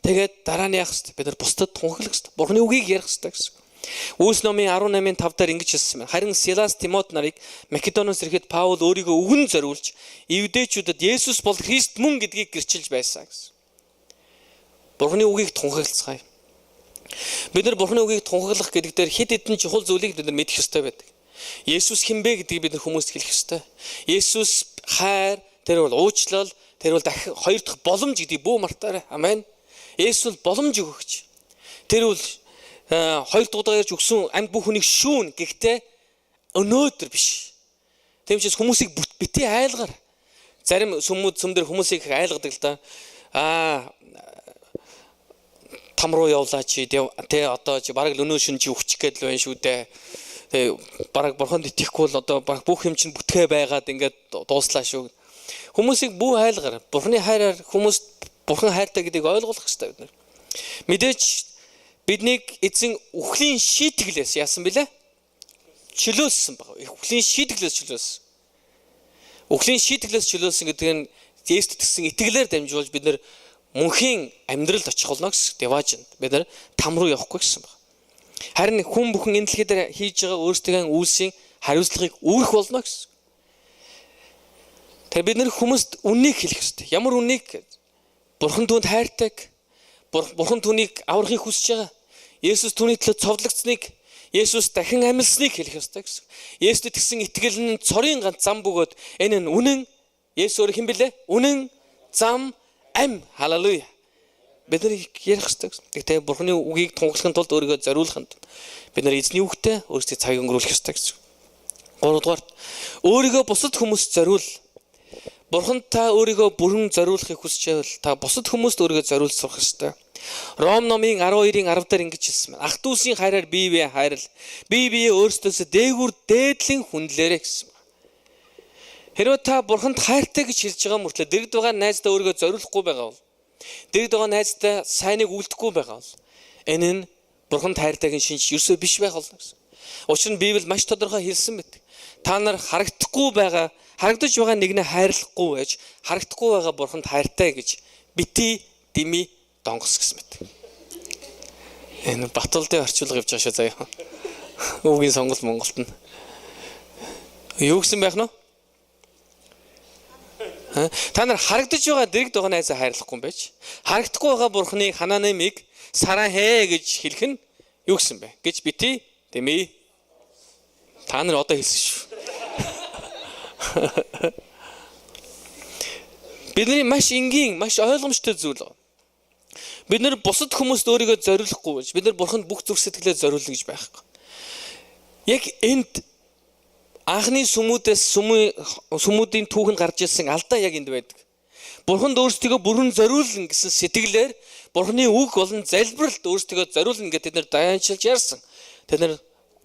тэгээд дараа нь яах вэ? Бид нар бусдад тунхаглах хэрэгтэй. Бурханы үгийг ярих хэрэгтэй гэсэн. Үйлс номын 18:5 дээр ингэж хэлсэн байна. Харин Силас Тимот нарыг Македоноос ирэхэд Паул өөрийгөө үгэн зориулж евдээчүүдэд Есүс бол Христ мөн гэдгийг гэрчилж байсан гэсэн. Бурханы үгийг тунхаглацгаая. Бид нар Бурханы үгийг тунхаглах гэдэг дээр хэд хэдэн чухал зүйлийг бид нар мэдэх ёстой байдаг. Есүс хэн бэ гэдгийг бид нар хүмүүст хэлэх ёстой. Есүс хайр, тэр бол уучлал, тэр бол дахин хоёр дахь боломж гэдгийг бүү мартаарай. Амен. Есүс бол боломж өгөгч. Тэр бол хоёр дахь удаа ярьж өгсөн амьд бүх хүнийг шүүн. Гэхдээ өнөөдөр биш. Тийм учраас хүмүүсийг битээ айлгаар зарим сүм дээр хүмүүсийг айлгадаг л да. Там руу явлаа чи тэ одоо чи бараг л өнөө шин чи өвчих гээд л байна шүү дээ. Тэ бараг бурханд итгэхгүй л одоо бараг бүх юм чинь бүтгэ байгаад ингээд дууслаа шүү. Хүмүүсийг бүү айлгаар бурхны хайраар хүмүүс бурхан хайртай гэдгийг ойлгох хэрэгтэй бид нар. Мэдээж биднийг эзэн үхлийн шийтгэлээс яасан бэлээ? Чөлөөлсөн баг. Үхлийн шийтгэлээс чөлөөлсөн. Үхлийн шийтгэлээс чөлөөлсөн гэдэг нь Есүст гэсэн итгэлээр дамжуулж бид нар мөнхийн амьдралд очих болно гэсэн деважинд бид нар там руу явахгүй гэсэн баг. Харин хүн бүхэн энэ дэлхий дээр хийж байгаа өөрсдийн үйлсийн хариуцлагыг үүрэх болно гэсэн. Тэгэхээр бид нар хүмүүст үннийг хэлэх хэрэгтэй. Ямар үннийг? Бурхан түүнд хайртайг. Бурхан түүнийг аврахыг хүсэж байгаа. Есүс түүний төлөө цовдлогдсныг, Есүс дахин амьлсныг хэлэх ёстой гэсэн. Есүст итгэсэн итгэл нь цорын ганц зам бөгөөд энэ нь үнэн. Есүс өөр хэн бэлээ? Үнэн, зам, ам. Халелуя. Бид нар ярих ёстой гэсэн. Тэгтээ Бурханы үгийг тунхаглахын тулд өөрийгөө зориулахын тулд бид нар эзний үгтэй өөрсдөө цагийг өнгөрүүлэх ёстой гэсэн. 3-дугаар өөрийгөө бусад хүмүүст зориул. Бурхан та өөрийгөө бүрэн зориулахыг хүсчихвэл та бусад хүмүүст өөрийгөө зориулж сурах ёстой. Ром номын 12-ийн 10 дээр ингэж хэлсэн байна. Ах дүүсийн хайраар бие биеэ хайрал. Бие биеэ өөрсдөөсөө дээгүүр дээдлэн хүндлээрэй гэсэн. Хэрвээ та бурханд хайртай гэж хэлж байгаа мөртлөө дэрэгд байгаа найздаа өөрийгөө зориулахгүй байгаа бол дэрэгд байгаа найздаа сайныг үлдэхгүй байгаа бол энэ нь бурханд хайртайгийн шинж ерөөсөө биш байх болно гэсэн. Учир нь Библи маш тодорхой хэлсэн мэт. Та нар харагдахгүй байгаа, харагдаж байгаа нэгнээ хайрлахгүй байж, харагдахгүй байгаа бурханд хайртай гэж бити дими донгос гэсэн мэт. Энэ Батулдын орчуулга явж байгаа шүү заяа. Үгийн сонголт Монголд нь. Юу гэсэн байх нь? Та нар харагдаж байгаа дэрэгд байгаа найзаа хайрлахгүй юм байж. Харагдахгүй байгаа бурхны хананамыг сараа хээ гэж хэлэх нь юу гэсэн бэ? Гэж бити дими. Та нар одоо хэлсэн шүү. Бидний маш энгийн, маш ойлгомжтой зүйл байна. Бид нар бусад хүмүүст өөрийгөө зориулахгүй байж, бид нар бурханд бүх зүрх сэтгэлээ зориулна гэж байхгүй. Яг энд анхны сүмүүдийн түүхэнд гарч ирсэн алдаа яг энд байдаг. Бурханд өөрсдөө бүрэн зориулна гэсэн сэтгэлээр бурханы үг болон залбиралд өөрсдөө зориулна гэдэг тэд нар даянчилж ярьсан. Тэд нар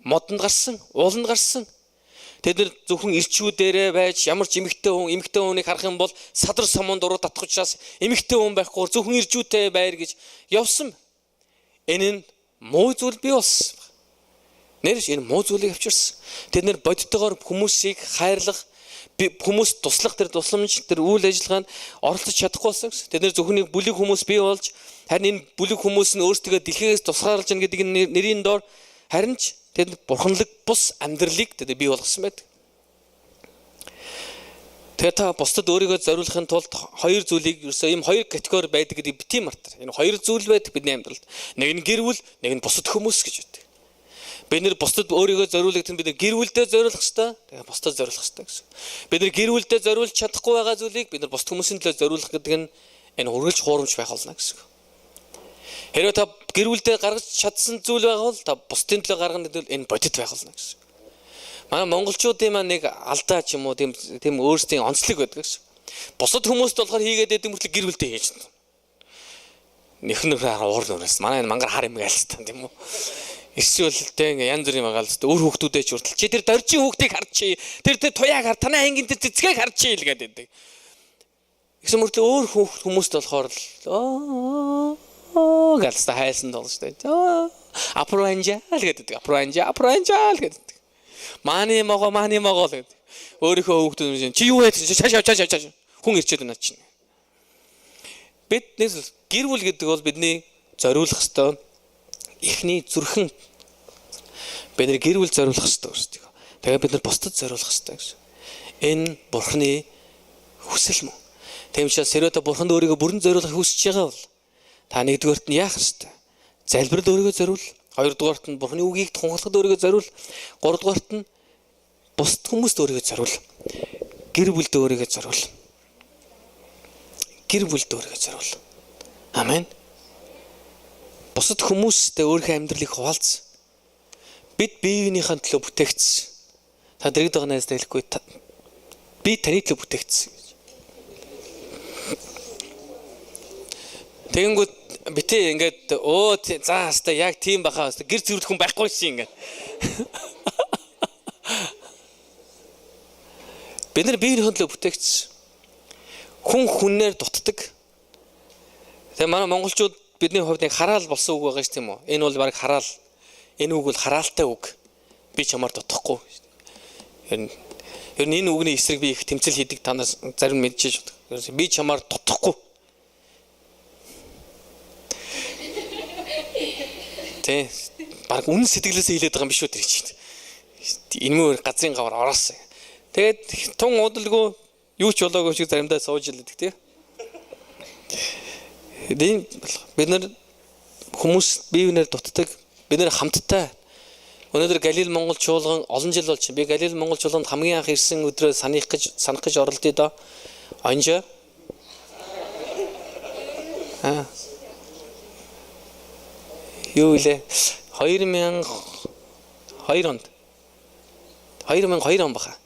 модонд гарсан, ууланд гарсан. Тэд нар зөвхөн ирчүүдээрээ байж ямар ч эмэгтэй хүнийг харах юм бол садар самуун дуруу татах учраас эмэгтэй хүн байхгүй зөвхөн ирчүүтэй байр гэж явсан. Энэ нь муу зүйл бий болсон. Нэрш энэ муу зүйлийг авчирсан. Тэд нар бодитойгоор хүмүүсийг хайрлах, хүмүүст туслах тэр тусламж, тэр үйл ажиллагаанд оролцож чадахгүй болсон гэсэн. Тэд нар зөвхөн бүлэг хүмүүс бий болж харин энэ бүлэг хүмүүс нь өөрсдөө дэлхийгээс тусгаарлаж байгаа гэдэг нэрийн доор харин ч тэд бурханлаг бус амьдралыг тэд бий болгосон байдаг. Тэгээ та бусдад өөрийгөө зориулахын тулд хоёр зүйлийг ерөөсөө ийм хоёр категори байдаг гэдэг бити мартар. Энэ хоёр зүйл байдаг бидний амьдралд. Нэг нь гэр бүл, нэг нь бусад хүмүүс гэж байдаг. Бид нэр бусдад өөрийгөө зориулах гэдэг нь бид нар гэр бүлдээ зориулах хэрэгтэй. Тэгээ бусдад зориулах хэрэгтэй гэсэн. Бид нар гэр бүлдээ зориулж чадахгүй байгаа зүйлийг бид нар бусад хүмүүсийн төлөө зориулах гэдэг нь энэ үргэлж хуурамч байх болно гэсэн. Хэрвээ та гэр бүлдээ гаргаж чадсан зүйл байгаа бол та бусдын төлөө гаргана гэдэг нь энэ бодит байх болно гэсэн. Манай монголчуудын маань нэг алдаа ч юм уу тийм өөрсдийн онцлог байдаг гэсэн. Бусад хүмүүст болохоор хийгээд байдаг мөртлөө гэр бүлдээ хийж байна. Нэхнэр уур нураас манай энэ мангар хар юм айлцсан тийм үү. Эсвэл тэ янз бүрийн магаалт өөр хүүхдүүдээ ч хүртэл чи тэр доржийн хүүхдийг харчи тэр туяаг хар танаа ангийн тэр цэцгийг харчи л гэдэг. Гэсэн мөртлөө өөр хүмүүст болохоор галста хайсан дол штэ. Апранжал гэдэг. Апранжал гэдэг. Мани могоо гэдэг. Өөрийнхөө хүүхдүүд чи юу яасан чааш хүн ирчээд байна чинь. Бид нэг гэр бүл гэдэг бол бидний зориулах ёстой эхний зүрхэн бид нар гэр бүл зориулах ёстой өөрсдөө. Тэгээ бид нар бусдад зориулах ёстой гэсэн. Энэ бурхны хүсэл мөн. Тийм учраас хэрвээ та бурханд өөрийгөө бүрэн зориулахыг хүсэж байгаа бол та нэгдүгээрт нь яах ёстой? Залбирал өөрийгөө зориул. Хоёрдугаарт нь бурхны үгийг тунхаглахад өөрийгөө зориул. Гуравдугаарт нь бусад хүмүүст өөрийгөө зориул. Гэр бүлд өөрийгөө зориул. Гэр бүлд өөрийгөө зориул. Амен. Бусад хүмүүстэй өөрийнхөө амьдралыг хуваалц. Бид биеийнхээ төлөө бүтээгдсэн. Та дэрэгд байгаа найздаа хэлэхгүй би таны төлөө бүтээгдсэн гэж. Тэгэнгүүт битээ ингээд за хаста яг тийм баха хаста гэр зүрх хүн байхгүй шин ингээд. Бид нар биеийн хөндлөө бүтээгдсэн. Хүн хүнээр дутдаг. Тэгээ манай монголчууд бидний хувьд нэг хараал болсон үг байгаа ш тийм үү? Энэ бол баг хараал. Энэ үг бол хараалтай үг. Би чамаар дутахгүй. Ер нь энэ үгний эсрэг би их тэмцэл хийдэг танаас зарим мэдчихэж байна. Би чамаар дутахгүй. Тэ баг үнэн сэтгэлээсээ хэлээд байгаа юм биш үү тэр чинь. Энэ мөр газрын гавар ороосоо. Тэгээд тун удалгүй юу ч болоогүй шиг заримдаа сууж илдэг тий. Бид нар хүмүүс биеийнээр дутдаг. Бид нар хамттай. Өнөөдөр Галил Монгол чуулган олон жил болж би Галил Монгол чуулганд хамгийн анх ирсэн өдрөө санах гэж оролдъё доо. Онжоо. Юу илээ 2002 онд 2002 он баха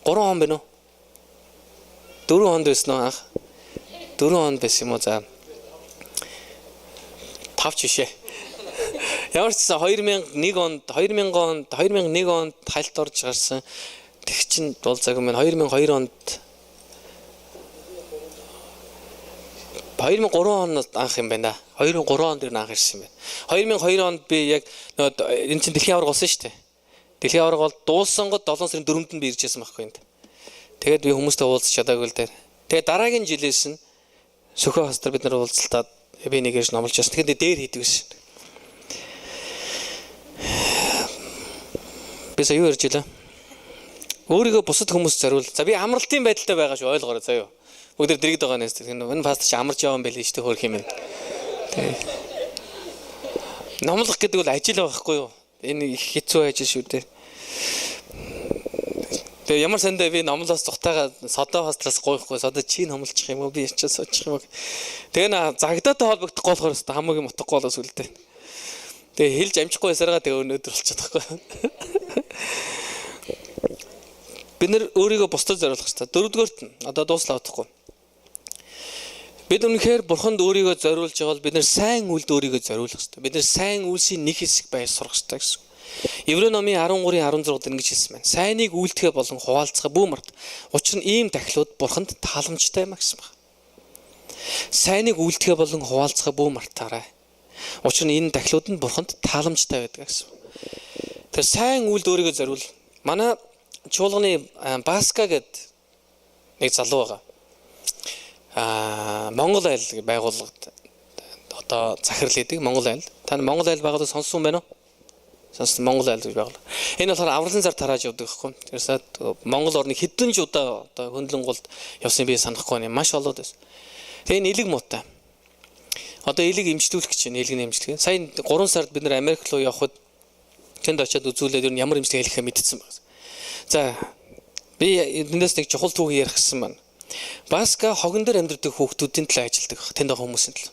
3 он байна уу 4 онд байсан уу анх 4 онд байсан юм уу за 5 жишээ ямар ч гэсэн 2001 онд хальт орж гарсан тэг чин дул цаг юм 2002 онд 2003 онд анх юм байна. 2003 онд дэр анх ирсэн юм байна. 2002 онд би яг энэ чинь дэлхийн аварга болсон шүү дээ. Дэлхийн аварга бол дуулсан гот 7 сарын 4-нд нь би ирж байсан байхгүй энд. Тэгээд би хүмүүстэй уулзч чадаагүй л дээ. Тэгээд дараагийн жилээс нь Сөхөө хастар бид нар уулзалтаад би нэг ирж номлож байсан. Тэгэхээр дээр хийдэг байсан. Би сая юу ярьж илаа? Өөрийгөө бусад хүмүүст зориул. За би амралтын байдалтай байгаа шүү ойлгоорой заяа. Бүгд дэрэгд байгаа нэс. Энэ пастор чи амарч явсан байл шүү дээ хөөх юм. Номлох гэдэг бол ажил байхгүй юу? Энэ их хэцүү ажил шүү дээ. Тэгээ ямар сандаа би номлоос цухтаага содоо хастраас гойхгүй содоо чи номлчих юм уу би ячаа суучих юм уу. Тэгээ на загдаатай холбогдохгүй болохоор хамгийн мутгагүй болоос үлдээ. Тэгээ хэлж амжихгүй байсараа тэгээ өнөөдөр болчиход байхгүй. Бид нэр өөрийгөө бусдад зориулах хэрэгтэй. Дөрөвдүгээрт нь одоо дууслаа удахгүй. Бид үнэхээр бурханд өөрийгөө зориулж байгаа бол бид нэр сайн үлд өөрийгөө зориулах хэрэгтэй. Бид нэр сайн үлсийн нэг хэсэг байж сурах хэрэгтэй гэсэн. Еврей номын 13-16-д ингэж хэлсэн байна. Сайныг үйлдэхэ болон хуваалцах бүү март. Учир нь ийм дахилууд бурханд тааламжтай юм гэсэн байна. Сайныг үйлдэхэ болон хуваалцах бүү мартаарай. Учир нь энэ дахилууд нь бурханд тааламжтай байдаг гэсэн. Тэр сайн үлд өөрийгөө зориул. Манай чуулганы Баска гэдэг нэг залуу байгаа. Монгол айл байгууллагад одоо захирал хийдэг Монгол айл. Та Монгол айл байгууллагыг сонссон байна уу? Сонссон Монгол айл гэж байгууллага. Энэ болохоор авралын зар тарааж явдаг гэхгүй. Тэрсээ Монгол орны хэдэн ч удаа одоо хөндлөнгөлд явсан би санахгүй юм. Маш олоод байсан. Тэгээ энэ элэг муутай. Одоо элэг имжлүүлэх гэж байна. Элэг имжлэх. Сая 3 сард бид нэр Америк руу явхад тэнд очиад үзүүлээд ер нь ямар имжлэг хэлэхээ мэдсэн байна. За би эндээс нэг чухал түүх ярих гэсэн байна. Баска хогон дээр амьдардаг хүүхдүүдийн төлөө ажилладаг. Тэнд байгаа хүмүүсийн төлөө.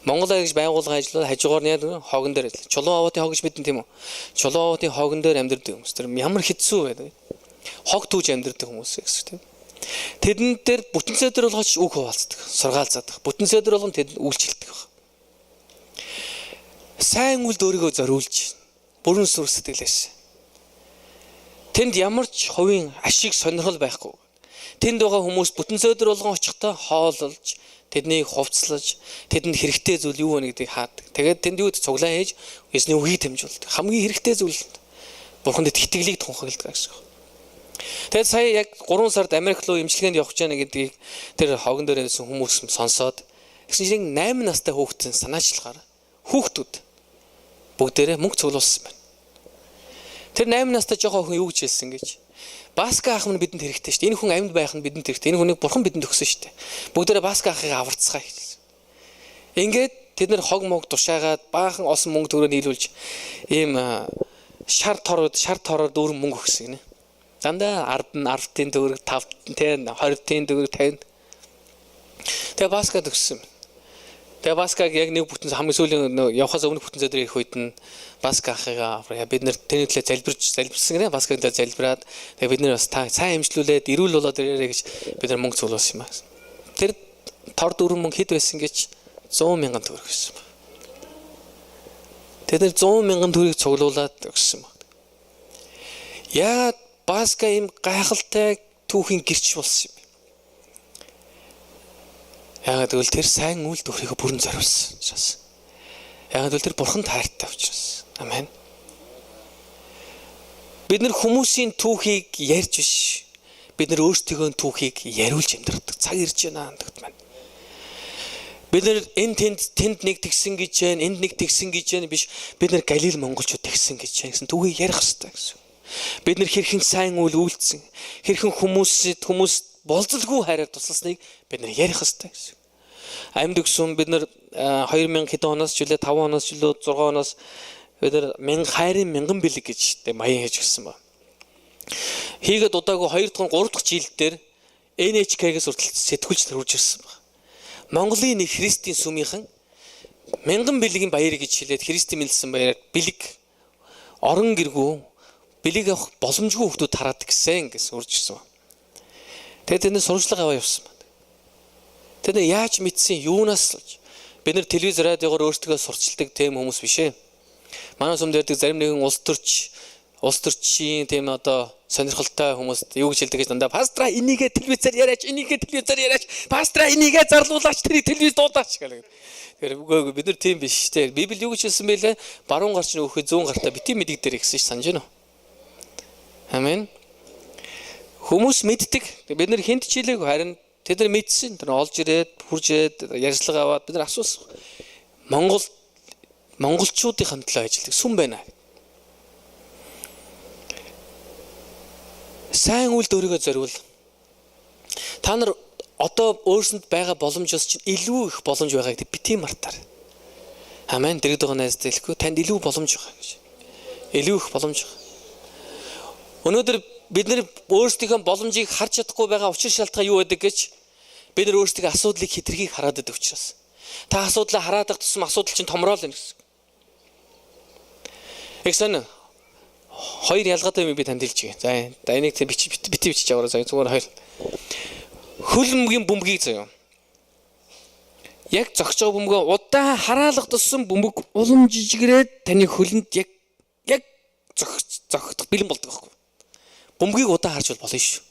Монгол аяг гэж байгууллага ажиллаад хажуугаар нь хогон дээр чулуу аваатын хог гэж мэдэн тийм үү? Чулуу аваатын хогон дээр амьдардаг хүмүүс. Тэр ямар хэцүү байдаг. Хог түүж амьдардаг хүмүүс гэсэн тийм. Тэдэн дээр бүтэн цэдэр болгооч үг хуваалцдаг. Сургаалцдаг. Бүтэн цэдэр болгон тэд үйлчлдэг баг. Сайн үлд өөрийгөө зориулж бүрэн сүр сэтгэлээс. Тэнд ямар ч хувийн ашиг сонирхол байхгүй. Тэнд байгаа хүмүүс бүтэн цэдэр болгон очихдоо хоололж, тэднийг хувцлаж, тэдэнд хэрэгтэй зүйл юу вэ гэдгийг хаадаг. Тэгээд тэнд юу цуглаа хийж, эзний үгийг дамжуулдаг. Хамгийн хэрэгтэй зүйл бурханд итгэлийг тунхагладаг гэсэн. Тэгээд сая яг 3 сард Америк руу имчилгээнд явах гэж байна гэдгийг тэр хогон дээр байсан хүмүүс сонсоод гэсэн чинь 8 настай хүүхдийн санаачлагаар хүүхдүүд бүгдээрээ мөнгө цуглуулсан байна. Тэр 8 настай жоохон хүн юу гэж хэлсэн гэж. Баска ах минь бидэнд хэрэгтэй шүү дээ. Энэ хүн амьд байх нь бидэнд хэрэгтэй. Энэ хүнийг бурхан бидэнд өгсөн шүү дээ. Бүгдээрээ Баска ахыг аварцгаая гэсэн. Ингээд тэд нэр хог мог тушаагаад баахан осон мөнгө төгрөг нийлүүлж ийм шар тороор дүүрэн мөнгө өгсөн гинэ. Дандаа 10-ын төгрөг 5-ын 20-ын төгрөг 50. Тэгээ Баскад өгсөн. Тэгээ Баскаг яг нэг бүтэн хамгийн сүүлийн явхаас өмнө бүтэн зэдрийг их үед нь Баска ахыгаа бид нэр тэний төлөө залбирсан гинэ. Баскаг төлөө залбираад тэгээ бид нэр бас та сайн эмчлүүлээд эрүүл болоод ирээрэй гэж бид нар мөнгө цуглуулсан юм байна. Тэр тор дөрвөн мөнгө хэд байсан гэж 100,000 төгрөг гэсэн баг. Тэд нэр 100,000 төгрөгийг цуглуулад өгсөн баг. Яагаад Баска ийм гайхалтай түүхийн гэрч болсон юм бэ? Яагаад гэвэл тэр сайн үйл төгрөгийг бүрэн зориулсан учраас. Яагаад гэвэл тэр бурханд хайртай учраас. Амен. Бид нар хүмүүсийн түүхийг ярьж биш. Бид нар өөрсдийнхөө түүхийг яриулж амьдрах цаг ирж байна гэдэгт маань. Бид нар энэ тэнд нэг тэгсэн гэж байна, энд нэг тэгсэн гэж байна биш. Бид нар Галил монголчууд тэгсэн гэж байна гэсэн түүхийг ярих хэрэгтэй гэсэн. Бид нар хэрхэн сайн үйл үйлдсэн, хэрхэн хүмүүс болзолгүй хайраар тусалсныг бид нар ярих хэрэгтэй гэсэн. Амьд өгсөн бид нар 2000 хэдэн оноос ч үлээ 5 оноос ч үлээ 6 оноос бид нар хайрын 1000 бэлэг гэж маяг хийж гисэн ба. Хийгээд удаагүй 2 дахь 3 дахь жилд дээр NHK-гээс хүртэл сэтгүүлч төрүүлж ирсэн ба. Монголын нэг христийн сүмийнхэн 1000 бэлгийн баяр гэж хэлээд христийн мэлсэн баяраар бэлэг орон гэргүү бэлэг авах боломжгүй хүмүүс хараад гисэн гэсэн урж ирсэн ба. Тэгээд тэнд сурчлага аваа явсан ба. Тэд яаж мэдсэн юунаас л бид нар телевиз радиогоор өөрсдөө сурчилдаг тийм хүмүүс биш ээ. Манай сүмд ярьдаг зарим нэгэн улс төрчийн тийм одоо сонирхолтой хүмүүс юу гэж хэлдэг гэж дандаа пастра энийгээ телевизээр яриач пастра энийгээ зарлуулаач тэрийг телевиз дуудаач гэх. Тэгэхээр үгүй бид нар тийм биш те. Библи юу гэж хэлсэн бэлээ? Баруун гарч нөхөд зүүн гартаа бити мэдэг дээр гэсэн чинь санаж байна уу? Амен. Хүмүүс мэддэг. Бид нар хинт чилээг харин тэд нар мэдсэн. Тэр олж ирээд, хурж ирээд, ярьцлага аваад бид нар асуусан. Монголчуудын төлөө ажилладаг сүм байна. Сайн үйл өөрийгөө зориул. Та нар одоо өөрсөнд байгаа боломжоос чинь илүү их боломж байгаа гэдэг бити мартаар. Амен. Дэрэгд байгаа найзтай хэлэхгүй танд илүү боломж байгаа гэж. Илүү их боломж байгаа. Өнөөдөр бид нар өөрсдийнхөө боломжийг харж чадахгүй байгаа учир шалтгаан юу байдаг гэж бид нар өөрсдийнхөө асуудлыг хэтэрхийг хараад байдаг учраас. Та асуудлаа хараад байх тусам асуудал чинь томроо л юм гэсэн. Эксэн хоёр ялгаатай юм би танд хэлж байгаа. За энийг бити бичиж аваарай зүгээр хоёр. Хөлбөмбөгийн бөмбөгийг заяа. Яг зогсож байгаа бөмбөгөө удаан хараалга туссан бөмбөг улам жижигрээд таны хөлөнд яг зогтох бэлэн болдог байхгүй. Бөмбөгийг удаан харж болно шүү.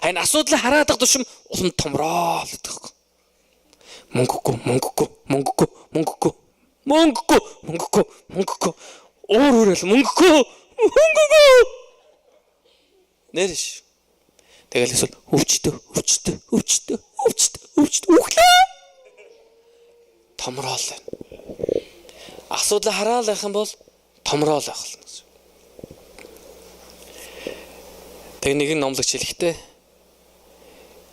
Харин асуудлаа хараад байх тусам улам томроо л гэдэг байхгүй. Мөнгөгүй. Өөрөөр мөнгөгүй. Нэрш. Тэгэл эсвэл өвчтөө. Үхлээ. Томроол байна. Асуудлаа хараал байх юм бол томроол байх л. Тэг нэгэн номлогч хэлэхдээ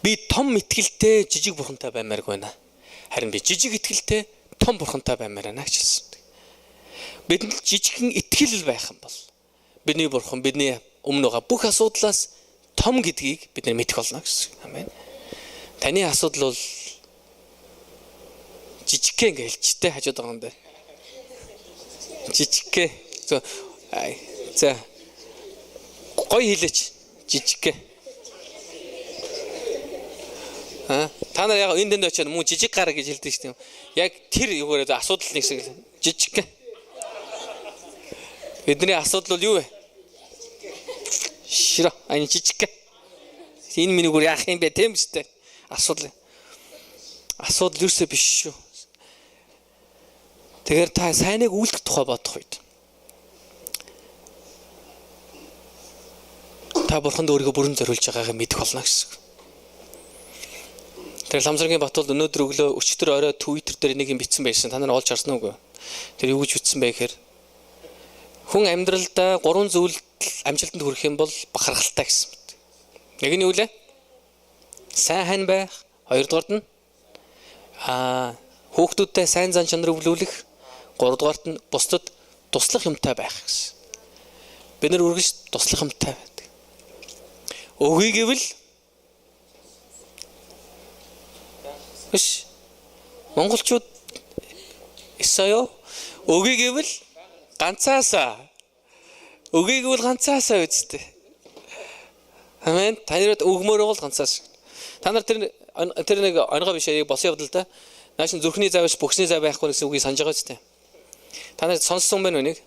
би том итгэлтэй жижиг бурхантай баймааргүй байна. Харин би жижиг итгэлтэй том бурхантай баймаар байна гэж хэлсэн. Бидэнд жижигхэн итгэл байх юм бол бидний бурхан бидний өмнө байгаа бүх асуудлаас том гэдгийг бид нар мэдэх болно гэсэн. Амен. Таны асуудал бол жижигхэн гэж хэлжтэй хажууд байгаа юм даа. Жижигхэн. За. Гой хэлээч. Жижигхэн. Та нар яг энэ дэнд очиод мөн жижиг гар гэж хэлдэг шүү дээ. Яг тэр юугаар асуудал нэгсэн жижигхэн. Бидний асуудал бол юу вэ? Шира, ань жижигхэн. Энэ миний гүр яах юм бэ тийм үстэй. Асуудал юусээ биш шүү. Тэгэхээр та сайныг үйлдэх тухай бодох үед та бурханд өөрийгөө бүрэн зориулж байгаагаа мэдэх болно гэсэн. Тэр Ламсаргийн Батбол өнөөдөр өглөө өчтөр орой Twitter дээр нэг юм бичсэн байсан. Та нар олж харсан уу? Тэр юу гэж бичсэн бэ гэхээр хүн амьдралдаа 3 зүйл амжилтанд хүрэх юм бол бахархалтай гэсэн. Нэг нь юу лээ? Сайн хань байх. Хоёрдугаарт нь хүүхдүүдтэй сайн зан чанар өвлүүлэх. Гуравдугаарт нь бусдад туслах юмтай байх гэсэн. Бид нар үргэлж туслах юмтай байдаг. Өгье гэвэл биш. Монголчууд Исаяо өгье гэвэл ганцаасаа. Өгье гэвэл ганцаасаа үсттэй. Амен. Та нарт өгмөр бол ганцаас. Та нар тэр нэг онгоо биш яг бос явдал да. Наашин зүрхний зай биш бүхсний зай байхгүй гэсэн үгийг санаж байгаа ч тийм. Та нар сонссон байна уу нэг?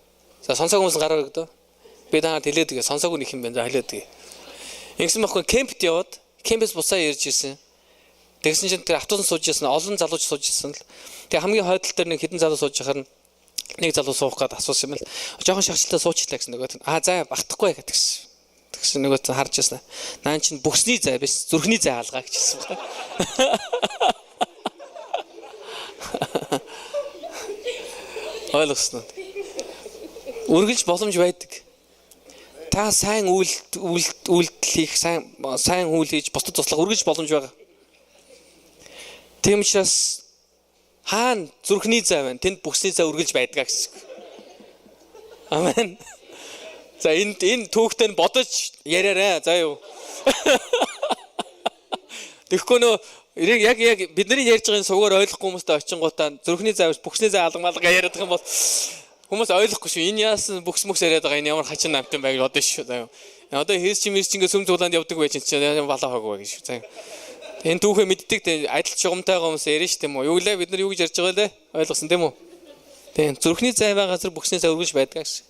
За сонсоогүй хүмүүс гараа өгдөө. Би танаар хэлээд гээ сонсоогүй нэг юм байна. За хэлээд гээ. Ингэсэн байхгүй кемпт яваад кемпээс буцаа ирж ирсэн. Тэгсэн чинь тэр автобус сууж ирсэн олон залууч сууж ирсэн л. Тэгээ хамгийн хойдол дээр нэг хідэн залуу сууж байхаар нэг залуу суух гээд асуусан юм л. Жохон шахалчлаа суучлаа гэсэн нөгөө. За багтахгүй гэдэгсэн. Тэгсэн нөгөө харж ирсэн. Наан чинь бүхсний зай биш зүрхний зай алгаа гэжсэн байна. Ойлгосноо. Үргэлж боломж байдаг. Та сайн үйлдэл хийх, сайн үйл хийж бусдад туслах үргэлж боломж байгаа. Тийм учраас хаана зүрхний зай байна, тэнд бүхсний зай үргэлж байдгаа гэсэн. Амен. За энэ түүхтэй бодож яриараа. За юу. Тэгэхгүй нөө яг бидний ярьж байгаа суугаар ойлгохгүй хүмүүстэй очингуудаа зүрхний зай биш бүхсний зай алгамалга яриад байгаа юм бол хүмүүс ойлгохгүй шүү. Энэ яасан бүхс мөхс яриад байгаа энэ ямар хачин намтан байг бодно шүү. За юу. Одоо хийс чи ингээ сүм зулаанд явдаг байж чинь балаа хаагүй гэж шүү. За. Энэ түүхээ мэддэг те адил чугамтайгаа хүмүүс ярина шүү тийм үү. Юу лээ бид нар юу гэж ярьж байгаа лээ? Ойлгосон тийм үү? Тийм. Зүрхний зай байгаа газар бүхсний зай үргэлж байдаг гэсэн.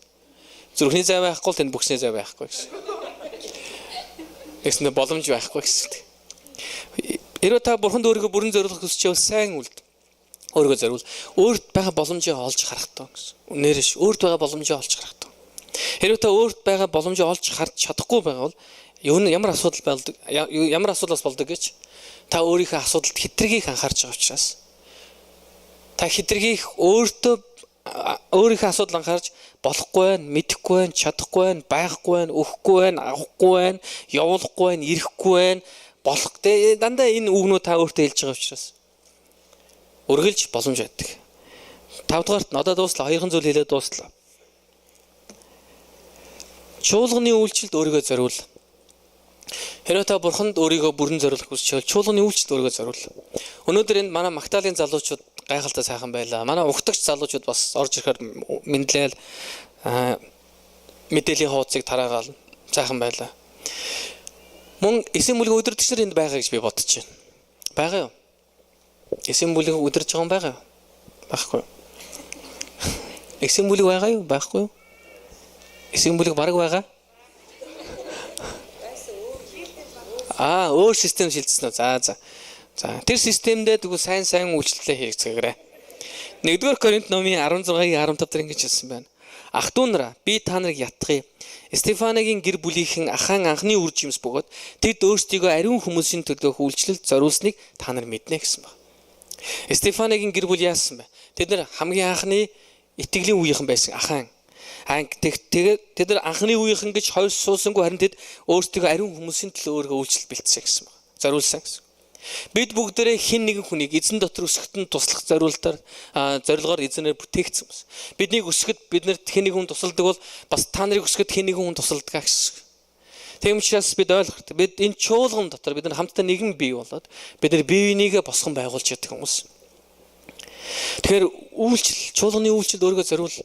Зүрхний зай байхгүй л тэнд бүхсний зай байхгүй гэсэн. Тэгснэ боломж байхгүй гэсэн. Хэрвээ та бурханд өөрийгөө бүрэн зориулах хүсч байвал сайн үлд. Өөрийгөө зориул. Өөрт байгаа боломжийг олж харах таа гэсэн. Нэрш өөрт байгаа боломжийг олж харах таа. Хэрвээ та өөрт байгаа боломжийг олж харж чадахгүй байгаа бол ямар асуудал болдог ямар асуудлаас болдог гэж та өөрийнхөө асуудалд хитрхийг анхаарч байгаа учраас та хитрхийг өөрийнхөө асуудал анхаарч болохгүй байх, мэдэхгүй байх, чадахгүй байх, байхгүй байх, өгөхгүй байх, авахгүй байх, явуулахгүй байх, ирэхгүй байх болох дандаа энэ үгнүүд та өөртөө хэлж байгаа учраас үргэлж боломж байдаг. 5 дугаарт надад дууслаа 2 зүйл хэлээд дууслаа. Чуулганы үйлчлэлд өөрийгөө зориул. Хэрвээ та бурханд өөрийгөө бүрэн зориулах хүсч байвал чуулганы үйлчлэлд өөрийгөө зориул. Өнөөдөр энэ манай Магдалины залуучууд гайхалтай сайхан байлаа. Манай угтагч залуучууд бас орж ирэхээр мэдлэл мэдээллийн хуудсыг тараагаал сайхан байлаа. Мөн эсэм бүлгийн удирдагч нар энд байгаа гэж би бодож байна. Байгаа юу? Эсэм бүлэг удирж байгаа юм байгаа юу? Баггүй. Эсэм бүлэг байгаа юу? Баггүй юу? Эсэм бүлэг бараг байгаа? Өөр систем шилжсэн үү? За. Тэр системдээ тэгвэл сайн үйлчлэлээ хийгцгээгээрэй. 1-р Коринт номын 16-гийн 15 дээр ингэж хэлсэн байна. Ах トゥ нараа би та нарыг ятгая. Стефаныгийн гэр бүлийнхэн ахаан анхны үр жимс бөгөөд тэд өөрсдийгөө ариун хүмүүсийн төлөөх үйлчлэлд зориулсныг та нар мэднэ гэсэн байна. Стефаныгийн гэр бүл яасан бэ? Тэд нар хамгийн анхны итгэлийн үеийнхэн байсан ахаан. Тэгээд тэд нар анхны үеийнхэн гэж хойш суусангүй харин тэд өөрсдийгөө ариун хүмүүсийн төлөө өөрийгөө үйлчлэл бэлтсэн гэсэн байна. Зориулсан гэсэн. Бид бүгдээрээ хэн нэгэн хүнийг эзэн дотор өсгөхтөн туслах зорилгоор эзэнээр бүтээгдсэн юм. Биднийг өсгөхөд биднэрт хэн нэгэн тусалдаг бол бас та нарыг өсгөхөд хэн нэгэн хүн тусалдаг гэсэн. Тийм учраас бид ойлгох. Бид энэ чуулган дотор бид нар хамтдаа нэгэн бий болоод бид нар бие бинийгээ босгон байгуулж яддаг хүмүүс. Тэгэхээр чуулганы үйлчлэлд өөрийгөө зориул.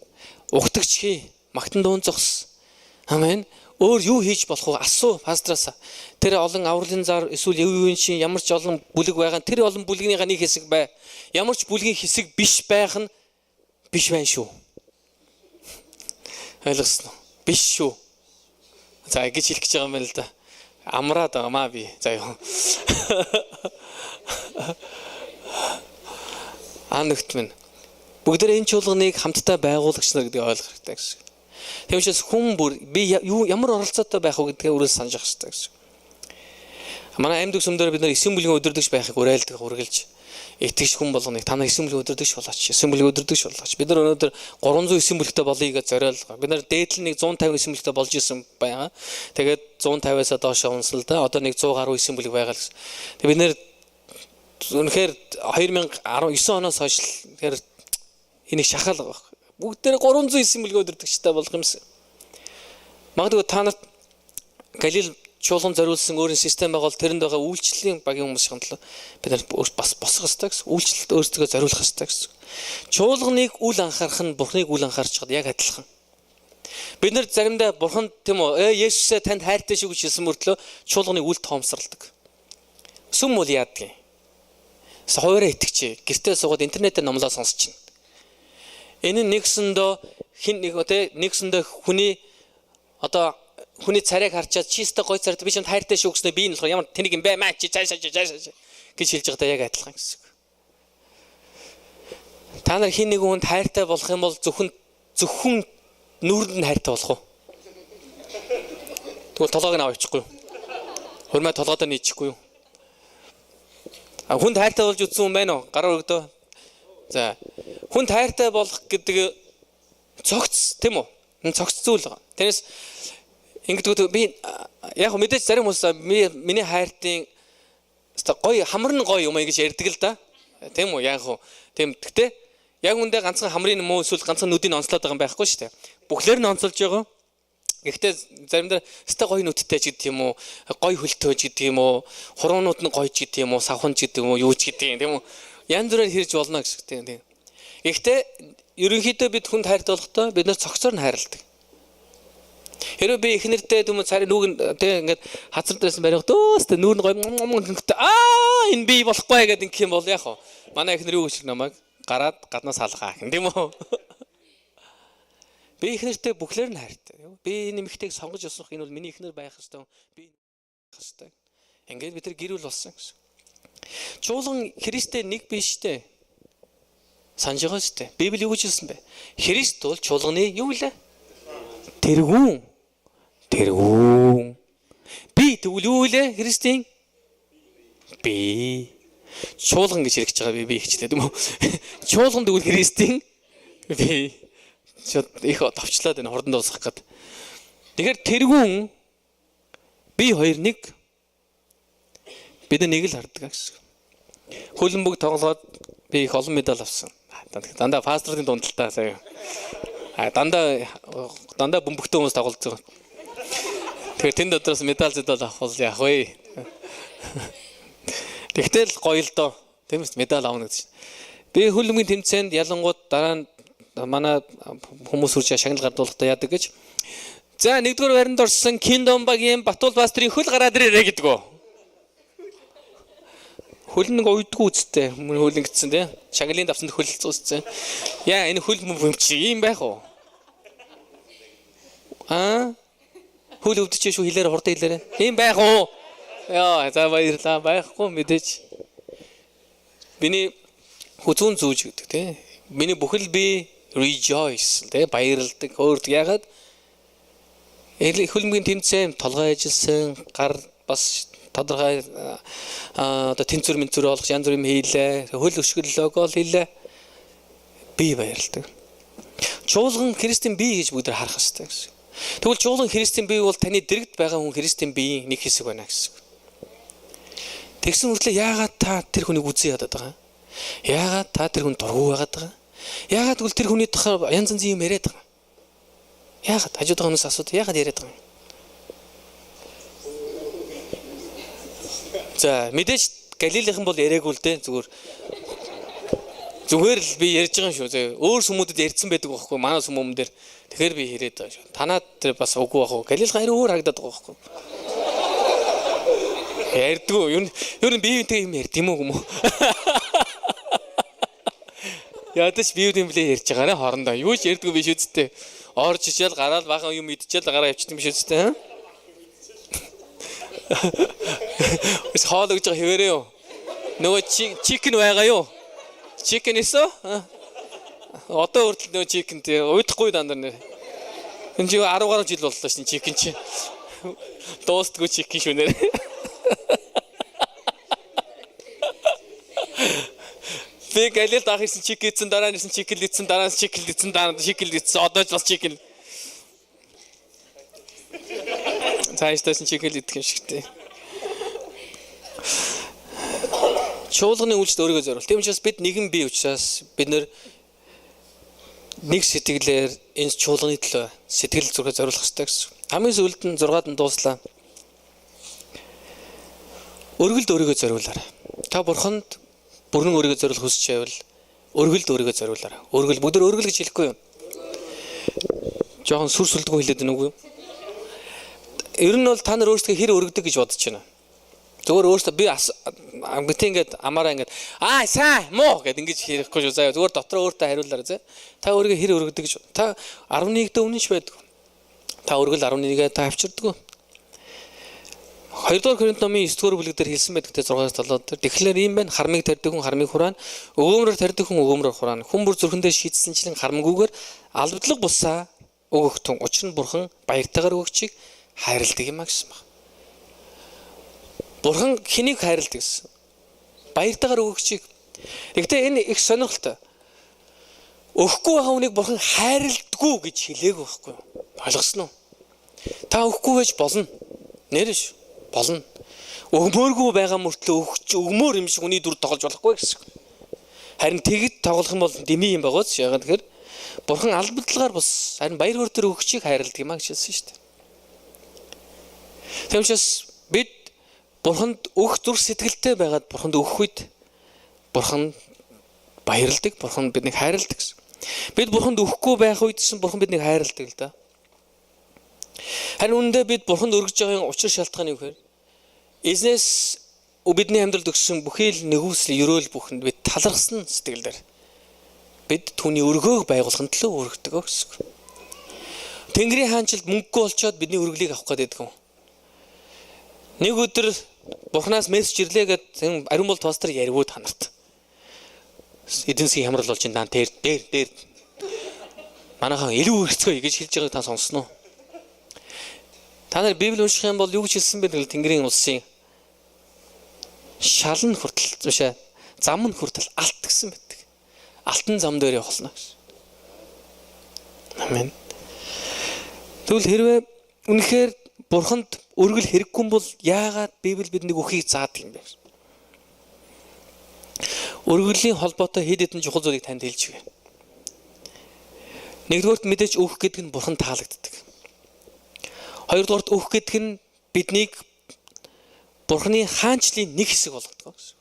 Угтагч хий, магтан дуун зогс. Амен. Өөр юу хийж болох вэ? Асуу пастраасаа. Тэр олон авралын зар эсвэл евийн шин ямар ч олон бүлэг байгаа. Тэр олон бүлгийнхээ нэг хэсэг бай. Ямар ч бүлгийн хэсэг биш байх нь биш байх шүү. Ойлгосноо? Биш шүү. За гэж хэлэх гэж байгаа юм байна л да. Амраад байгаамаа би. За юу. Нөхд минь. Бүгдээ энэ чуулганыг хамтдаа байгуулагч нар гэдгийг ойлгох хэрэгтэй гэсэн. Тийм учраас хүн бүр би ямар оролцоотой байх вэ гэдгээ өөрөө санаж ах хэрэгтэй гэсэн. Манай амьд өсөмдөр бид нар эсэм бүлгийн удирдагч байхыг уриалдаг үргэлж итгэж хүн болгоныг та нар эсэм бүлгийн удирдагч болооч. Эсэм бүлгийн удирдагч болооч. Бид нар өнөөдөр 300 эсэм бүлэгтэй болъё гэж зориулгаа. Бид нар дээдл нэг 150 эсэм бүлэгтэй болж исэн байгаа. Тэгээд 150-аас доош унсан л да. Одоо нэг 100 гаруй эсэм бүлэг байгаа л гэсэн. Тэгээд бид нар үнэхээр 2019 оноос хойш тэгэхээр энийг шахаал байгаа байхгүй. Бүгдээр 300 эсэм бүлгийн удирдагчтай болох юмсан. Магадгүй та нарт Галил чуулган зориулсан өөрийн систем байгаа бол тэрэнд байгаа үйлчлэлийн багийн хүмүүс хандлаа бид нар бас босох ёстой гэсэн. Үйлчлэлд өөрсдөө зориулах ёстой гэсэн. Чуулганыг үл анхаарах нь Бурхныг үл анхаарч чад яг адилхан. Бид нар заримдаа Бурхан тийм үү Есүсээ танд хайртай шүү гэж хэлсэн мөртлөө чуулганыг үл тоомсралдаг. Сүм бол яадаг юм. Хуваараа итгэж, гэртээ суугаад интернетээр номлоо сонсож чинь. Энэ нэгсэндөө хин нэгсэндөө хүний одоо хүний царайг харчаад чистэ гой царайд би чамд хайртай шүү гэснээр би энэ болохоор ямар тэнэг юм бэ маа чи цаашаа гэж хэлж байгаадаа яг адилхан гэсэн. Та нар хин нэг хүнд хайртай болох юм бол зөвхөн нүүрэнд нь хайртай болох уу? Тэгвэл толгойг нь авчихгүй юу? Хөрмөө толгойдоо нийчихгүй юу? Хүнд хайртай болж үтсэн юм байна уу? Гараа өргөдөө. За. Хүнд хайртай болох гэдэг цогц тийм үү? Энэ цогц зүйл байгаа. Тэрнээс ингэдэг би яг мэдээж зарим хүмүүс миний хайртын гоё хамар нь гоё юм аа гэж ярьдаг л да. Тийм үү? Яг хөө. Тийм. Гэтэ яг үндэ ганцхан хамрын юм уу эсвэл ганцхан нүдийг онцлоод байгаа юм байхгүй шүү дээ. Бүхлээр нь онцолж байгаа. Гэхдээ заримдаа өстой гоё нүдтэй ч гэдэг юм уу, гоё хөлтөөж гэдэг юм уу, хуруунууд нь гоё ч гэдэг юм уу, савханч гэдэг юм уу, юу ч гэдэг юм тийм үү. Янз бүрээр хэрж болно гэсэн тийм. Гэхдээ ерөнхийдөө бид хүнд хайртай болохдоо бид нар цогцоор нь хайрладаг. Хэрэв би их нэртэй юм царай нүүг тийм ингээд хацар дээрээс барих дөөстэй нүүр нь гоё гэнхтэй энэ би болохгүй гэдэг юм бол яг хоо манай их нэр юу гэж намайг гараад гаднаас салгаа гэх юм тийм үү. Би их нэртэй бүхлээр нь хайртай. Би энэ эмэгтэйг сонгож явах энэ бол миний их нэр байх хэвээр. Би байх хэвээр. Ингээд бид нар гэрүүл болсон гэсэн. Чуулган Христтэй нэг биш дээ. Санаж байгаа шүү дээ. Библи юу гэж хэлсэн бэ? Христ бол чуулганы юу вэ? Тэргүүн. Тэргүүн. Би тэгвэл юу вэ? Христийн би. Чуулган гэж хэрэгж байгаа би ихчлээ тийм үү? Чуулган тэгвэл Христийн би. Их товчлаад энэ хурдан дуусгах гээд. Тэгэхээр тэргүүн би хоёр нэг бид нэг л харддаг гэсэн. Хөлбөмбөг тоглоод би их олон медаль авсан. Дандаа пасторын дундалтаа сая. Дандаа бөмбөгтэй хүмүүс тоглож байгаа. Тэгэхээр тэнд дотроос медаль авах бол яах вэ? Тэгтэл гоё л доо. Тиймээс медаль авна гэж. Би хөлбөмбөгийн тэмцээнд ялангууд дараа нь манай хүмүүс үржээ шагнал гардуулахдаа яадаг гэж. За нэгдүгээр байранд орсон Kingdom багийн Батул пастрын хөл гараад ирээ гэдэг. Хөл нэг уйдгүй үсттэй. Хөл ингэсэн тий. Шагналын давсанд хөл зүүссэн. Яа энэ хөл юм чи юм байх уу? Хөл өвдөж шүү хэлээр хурдан хэлээрэ. Ийм байх уу? Яа за баярлаа байхгүй мэдээж. Миний хүзүүн зүүж гэдэг тий. Миний бүхэл би rejoice тэ баярлдаг өөрт ягаад хөлбөмбөгийн тэмцээн толгой ажилласан гар бас тодорхой одоо тэнцвэр мэнцвэр олох янз бүр юм хийлээ хөл өшгөлөө гол хийлээ би баярлдаг. Чуулган Христийн бие гэж бүгд харах хэрэгтэй гэсэн. Тэгвэл чуулган Христийн бие бол таны дэрэгд байгаа хүн Христийн биеийн нэг хэсэг байна гэсэн. Тэгсэн үртлээ яагаад та тэр хүнийг үзье ядаад байгаа? Яагаад та тэр хүн дургу байгаад байгаа? Яагаад гэвэл тэр хүний тухай янз янзын юм яриад байгаа. Яагаад хажууд байгаа хүмүүс асуудаг яагаад яриад байгаа юм? За мэдээж Галилейхан бол яриаггүй л дээ зүгээр л би ярьж байгаа юм шүү. Өөр сүмүүдэд ярьсан байдаг байхгүй манай сүмүүн дээр. Тэгэхээр би хэлээд байгаа шүү. Танаад тэр бас үгүй байх уу? Галилейхан харин өөр харагдаад байгаа байхгүй. Ярьдгүй ер нь биеийнтэй юм ярьд юм уу? Ядаж бие юм блэ ярьж байгаа нэ хоорондоо. Юу ч ярьдгүй биш үсттэй. Орж ичээл гараал бахан юм идчихэл гараа явчихсан биш үсттэй. Ис хоол өгж байгаа хэвээрээ юу? Нөгөө чикен байгаа юу? Чикен эсэ? Одоо хүртэл нөгөө чикен тий уйдахгүй дандаа нэ. Энэ чи 10 гаруй жил боллоо шин чикен чи. Дуустгүй чикен шүү нэр. Би Галилейд ах ирсэн чик ийдсэн дараа нь ирсэн чикл ийдсэн дараа нь чикл ийдсэн дараа нь чикл ийдсэн одоо ч бас чикл. Цаашдаас чикл идэх юм шигтэй. Чуулганы үйлчлэл өөрийгөө зориул. Тийм учраас бид нэгэн бие учраас бид нэг сэтгэлээр энэ чуулганы төлөө сэтгэл зүрхээ зориулах хэрэгтэй гэсэн. Хамгийн сүүлд нь 6-ад нь дууслаа. Өргөлд өөрийгөө зориулаарай. Та бурханд бүрэн өөрийгөө зориулах хүсэж байвал өргөлд өөрийгөө зориулаарай. Өргөл бүгд өргөл гэж хэлэхгүй юу? Жохон сүрсэлдэггүй хэлээд байна уу? Ер нь бол та нар өөрсдөө хэр өргөдөг гэж бодож байна. Зүгээр өөртөө би ингээд амаараа ингээд сайн муу гэд ингэж хэлэхгүй шүү. Заа зүгээр дотроо өөртөө хариулаарай заа. Та өөрийгөө хэр өргөдөг гэж. Та 11-д өмнөш байдаг. Та өргөл 11-гээ та авчирдаг. 2-р Коринт номын 9-р бүлэг дээр хэлсэн байдаг те 6-7 дээр. Тэгэхээр ийм байна. Хармыг тарьдаг хүн хармыг хураана. Өгөөмрөөр тарьдаг хүн өгөөмрөөр хураана. Хүн бүр зүрхэндээ шийдсэнчлэн хармгүйгээр албадлаг бусаа өгөхтөн. Учир нь бурхан баяртайгаар өгөгчийг хайрладаг юм а гэсэн баг. Бурхан хэнийг хайрладаг гэсэн? Баяртайгаар өгөгчийг. Гэхдээ энэ их сонирхолтой. Өгөхгүй байгаа хүнийг бурхан хайрладгүй гэж хэлээг байхгүй юу? Ойлгосноо? Та өгөхгүй байж болно. Нэрш болно. Өгмөөргүй байгаа мөртлөө өгмөр юм шиг үний дүр тоглож болохгүй гэсэн. Харин тэгэд тоглох юм бол дэмий юм байгааз яагаад тэгэхээр бурхан албадлагаар бус харин баяр хөөр төр өгөгчийг хайрладаг юм а гэж хэлсэн шүү дээ. Тэгм учраас бид бурханд өгөх зүрх сэтгэлтэй байгаад бурханд өгөх үед бурхан баярладаг, бурхан биднийг хайрладаг гэсэн. Бид бурханд өгөхгүй байх үед ч бурхан биднийг хайрладаг л да. Харин үүндээ бид бурханд өргөж байгаа учир шалтгаан юу гэхээр эзнээс бидний амьдралд өгсөн бүхий л нэгүсэл ерөөл бүхэнд бид талархсан сэтгэлээр бид түүний өргөөг байгуулахын төлөө өргөдөг гэсэн. Тэнгэрийн хаанчлалд мөнгөгүй болчоод бидний өргөлийг авах гэдэг юм. Нэг өдөр бурхнаас мессеж ирлээ гэд ариун бол тоостор яригуд ханарт. Эдийн засгийн хямрал болж энэ дээр манайхан илүү өрцгөө гэж хэлж байгааг та сонсноо. Та нар Библи унших юм бол юу гэж хэлсэн бэ гэвэл Тэнгэрийн улсын шалан хүртэл бишээ зам нь хүртэл алт гэсэн байдаг. Алтан зам дээр явах болно гэсэн. Амен. Тэгвэл хэрвээ үнэхээр бурханд өргөл хэрэггүй бол яагаад Библи биднийг өхийг заадаг юм бэ? Өргөлийн холбоотой хэд хэдэн чухал зүйлийг танд хэлж өгье. Нэгдүгээрт мэдээж өөх гэдэг нь бурхан таалагддаг. Хоёрдугаарт өөх гэдэг нь биднийг бурханы хаанчлалын нэг хэсэг болгодог гэсэн.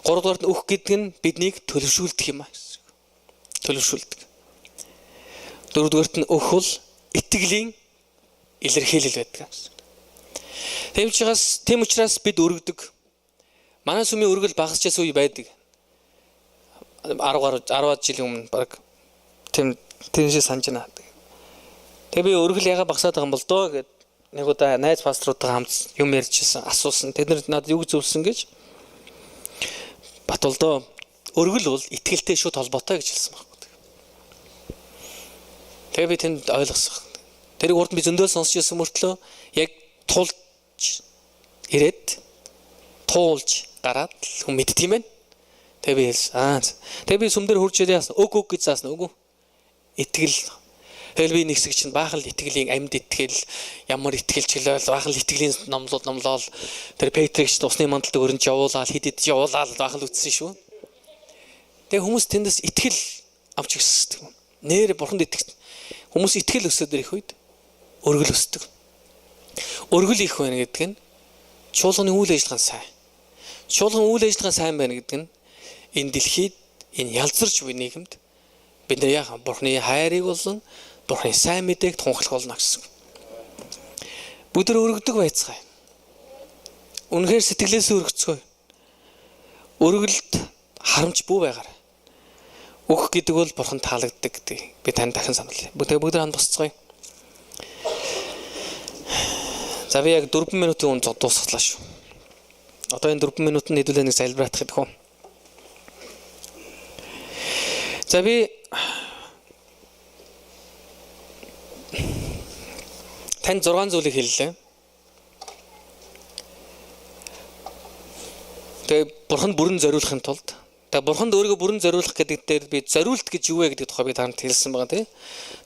Гуравдугаарт өөх гэдэг нь биднийг төлөвшүүлдэг юм а гэсэн. Төлөвшүүлдэг. Дөрөвдүгээрт нь өөх бол итгэлийн илэрхийлэл байдаг гэсэн. Тийм учраас бид өргөдөг. Манай сүмийн өргөл багасчаас үе байдаг. 10-аад жилийн өмнө баг тийм шиг санаж байна. Тэгээ би өргөл яга багасаад байгаа юм бол доо гэд нэг удаа найз пасторуудтай хамт юм ярьжсэн асуусан. Тэд нар надад юу зөвлөсөн гэж Батулдоо өргөл бол итгэлтэй шууд холбоотой гэж хэлсэн байхгүй. Тэгээ би тэнд ойлгосон. Тэрийг урд би зөндөө сонсч ирсэн мөртлөө яг тулж ирээд туулж гараад хүн мэддэг юм байна. Тэгээ би хэлсэн. Тэгээ би сүм дээр хурж ирээ яасан. Өг гэж заасан. Үгүй. Итгэл. Тэгэл би нэгсэг чинь баахал итгэлийн амьд итгэл ямар итгэл чөлөөл баахал итгэлийн номлол тэр Петригч усны мандалд өрнж явуулаад хэд явуулаад баахал үтсэн шүү. Тэгээ хүмүүс тэндээс итгэл авч ирсэн. Нэр бурханд итгэв. Хүмүүс итгэл өсөд ирэх үед өргөл өсдөг. Өргөл их байна гэдэг нь чуулганы үйл ажиллагаа сайн. Чуулган үйл ажиллагаа сайн байна гэдэг нь энэ дэлхийд энэ ялзарч буй нийгэмд бид нар яахан бурханы хайрыг болон бурханы сайн мэдээг тунхаглах болно гэсэн. Бүгд өргөдөг байцгаая. Үнэхээр сэтгэлээс өргөцгөө. Өргөлд харамч бүү байгаарай. Өөх гэдэг бол бурхан таалагддаг гэдэг би танд дахин сануулъя. Бүгд хамт босцгоё. За би яг 4 минутын өмнө дуусгалаа шүү. Одоо энэ 4 минутанд хэдүүлээ нэг залбираах гэдэг хөө. За би танд 6 зүйлийг хэллээ. Тэгээ бурханд бүрэн зориулахын тулд бурханд өөрийгөө бүрэн зориулах гэдэг дээр би зориулт гэж юу вэ гэдэг тухай би танд хэлсэн байгаа тийм.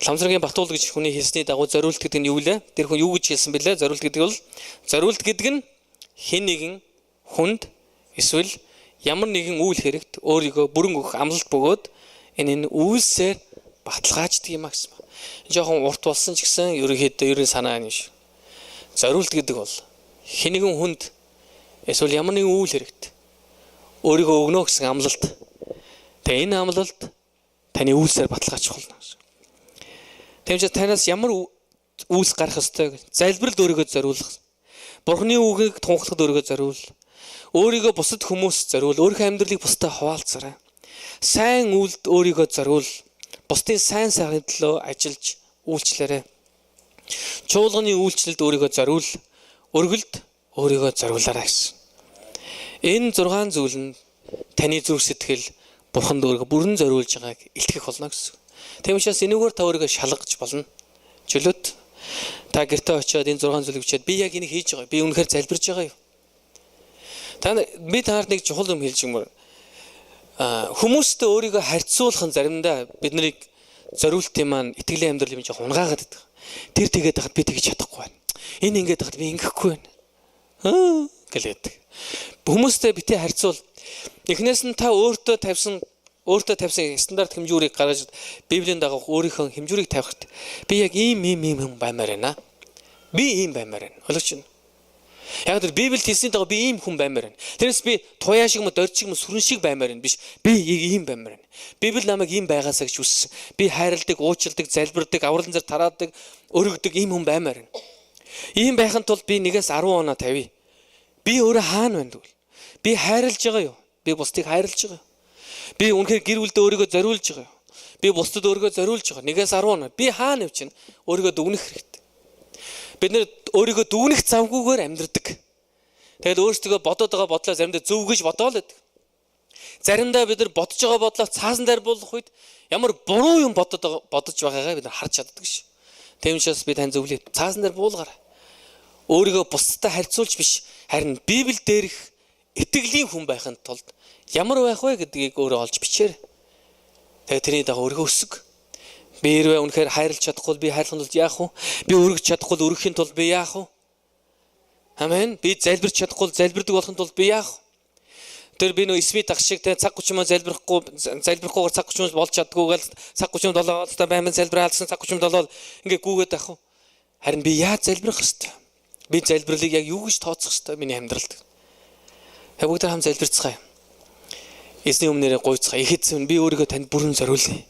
Ламсрагийн Батуул гэж хүний хэлсний дагуу зориулт гэдэг нь юу вэ? Тэр хүн юу гэж хэлсэн бэлээ? Зориулт гэдэг бол зориулт гэдэг нь хэн нэгэн хүнд эсвэл ямар нэгэн үйл хэрэгт өөрийгөө бүрэн өгөх амлалт бөгөөд энэ үйлсээр баталгааждаг юм а гэсэн. Жохон урт болсон ч гэсэн ерөнхийдөө ерөн санаа юм шүү. Зориулт гэдэг бол хэн нэгэн хүнд эсвэл ямар нэгэн үйл хэрэгт өөрийгөө өгнө гэсэн амлалт. Тэгээ энэ амлалт таны үйлсээр баталгаачих болно гэсэн. Тэгмээс танаас ямар үйлс гарах ёстой гэж залбиралд өөрийгөө зориулах. Бурхны үгийг тунхаглахад өөрийгөө зориул. Өөрийгөө бусад хүмүүст зориул. Өөрийнхөө амьдралыг бусдад хуваалцаарай. Сайн үйлд өөрийгөө зориул. Бусдын сайн сайхны төлөө ажиллаж үйлчлээрэй. Чуулганы үйлчлэлд өөрийгөө зориул. Өргөлд өөрийгөө зориулаарай гэсэн. Энэ 6 зүйл нь таны зүрх сэтгэл Бурханд өөрийгөө бүрэн зориулж байгааг илтгэх болно гэсэн. Тийм учраас энэгээр та өөрийгөө шалгаж болно. Чөлөөт та гэртээ очиод энэ 6 зүйлийг бичээд би яг энийг хийж байгаа. Би үнэхээр залбирж байгаа юу? Би танарт нэг чухал юм хэлж юмар. Хүмүүстэй өөрийгөө харьцуулах нь заримдаа биднийг зориултын маань итгэлийн амьдрал юм жоох унгаагаад байдаг. Тэр тэгээд хахад би тэгж чадахгүй байна. Энэ ингээд хахад би ингэхгүй байна. Гэлээд. Хүмүүстэй битээ харьцуул. Эхнээс нь та өөртөө тавьсан стандарт хэмжүүрийг гаргаж Библийн дагуу өөрийнхөө хэмжүүрийг тавихад би яг ийм юм баймаар байна. Би ийм баймаар байна. Ойлгож байна. Яг л Библиэд хэлсний дагуу би ийм хүн баймаар байна. Тэрнээс би туяа шиг дорж шиг сүрэн шиг баймаар байна биш. Би ийм баймаар байна. Библи намайг ийм байгаасаа гэж үссэн. Би хайрладаг, уучладаг, залбирдаг, авралын зар тараадаг, өргөдөг ийм хүн баймаар байна. Ийм байхын тулд би 1-10 оноо тавья. Би өөрөө хаана байна гэвэл би хайрлаж байгаа юу? Би бусдыг хайрлаж байгаа. Би үнэхээр гэр бүлдээ өөрийгөө зориулж байгаа юу? Би бусдад өөрийгөө зориулж байгаа. 1-10 оноо. Би хаана явж байна? Өөрийгөө дүгнэх хэрэгтэй. Бид нэр өөрийгөө дүгнэх завгүйгээр амьдрдаг. Тэгэл өөрсдөө бодоод байгаа бодлоо заримдаа зөв гэж бодоол байдаг. Заримдаа бид нар бодож байгаа бодлоо цаасан дээр буулгах үед ямар буруу юм бодож байгаагаа бид нар харж чаддаг ш. Тийм учраас би тань зөвлөе. Цаасан дээр буулгаарай. Өөрийгөө бусдад харьцуулж биш, харин Библиэл дээрх итгэлийн хүн байхын тулд ямар байх вэ гэдгийг өөрөө олж бичээрэй. Тэгээ тэрний дагуу өөрийгөө өсөг. Би хэрвээ үнэхээр хайрлах чадахгүй би хайрлахын тулд яах вэ? Би өргөж чадахгүй өргөхийн тулд би яах вэ? Амен. Би залбирч чадахгүй залбирдаг болохын тулд би яах вэ? Тэр би нөө Эсвит ах шиг цаг 30 залбирахгүйгээр цаг 30 болж чаддгүйгээл цаг 37 та байман залбираалсан цаг 37 ингээ гүүгээд ах вэ? Харин би яаж залбирах хэвтэй? Би залбирлыг яг юу гэж тооцох хэвтэй миний амьдралд. Бүгд хам залбирцгаая. Эзний өмнөрөө гуйцгаая. Их эзэн би өөрийгөө танд бүрэн зориулъя.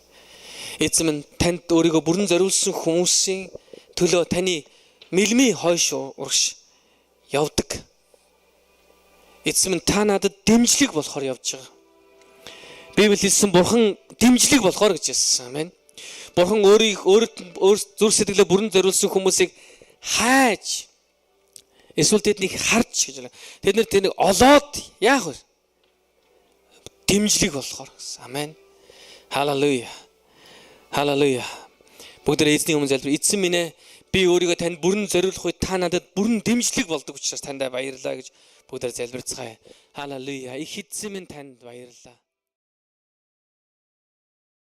Эзэн минь танд өөрийгөө бүрэн зориулсан хүмүүсийн төлөө таны мэлмий хойш урагш явдаг. Эзэн минь та надад дэмжлэг болохоор явж байгаа. Библи хэлсэн Бурхан дэмжлэг болохоор гэж хэлсэн. Амен. Бурхан өөр зүрх сэтгэлээ бүрэн зориулсан хүмүүсийг хайж эсвэл тэднийг харж гэж байна. Тэд нар тэнийг олоод яах вэ? Дэмжлэг болохоор гэсэн. Амен. Халелуя. Халелуя. Бүгд эзний өмнө залбир. Эзэн минь ээ, би өөрийгөө танд бүрэн зориулах үед та надад бүрэн дэмжлэг болдог учраас тандаа баярлалаа гэж бүгд залбирцгаая. Халелуя. Их эзэн минь танд баярлалаа.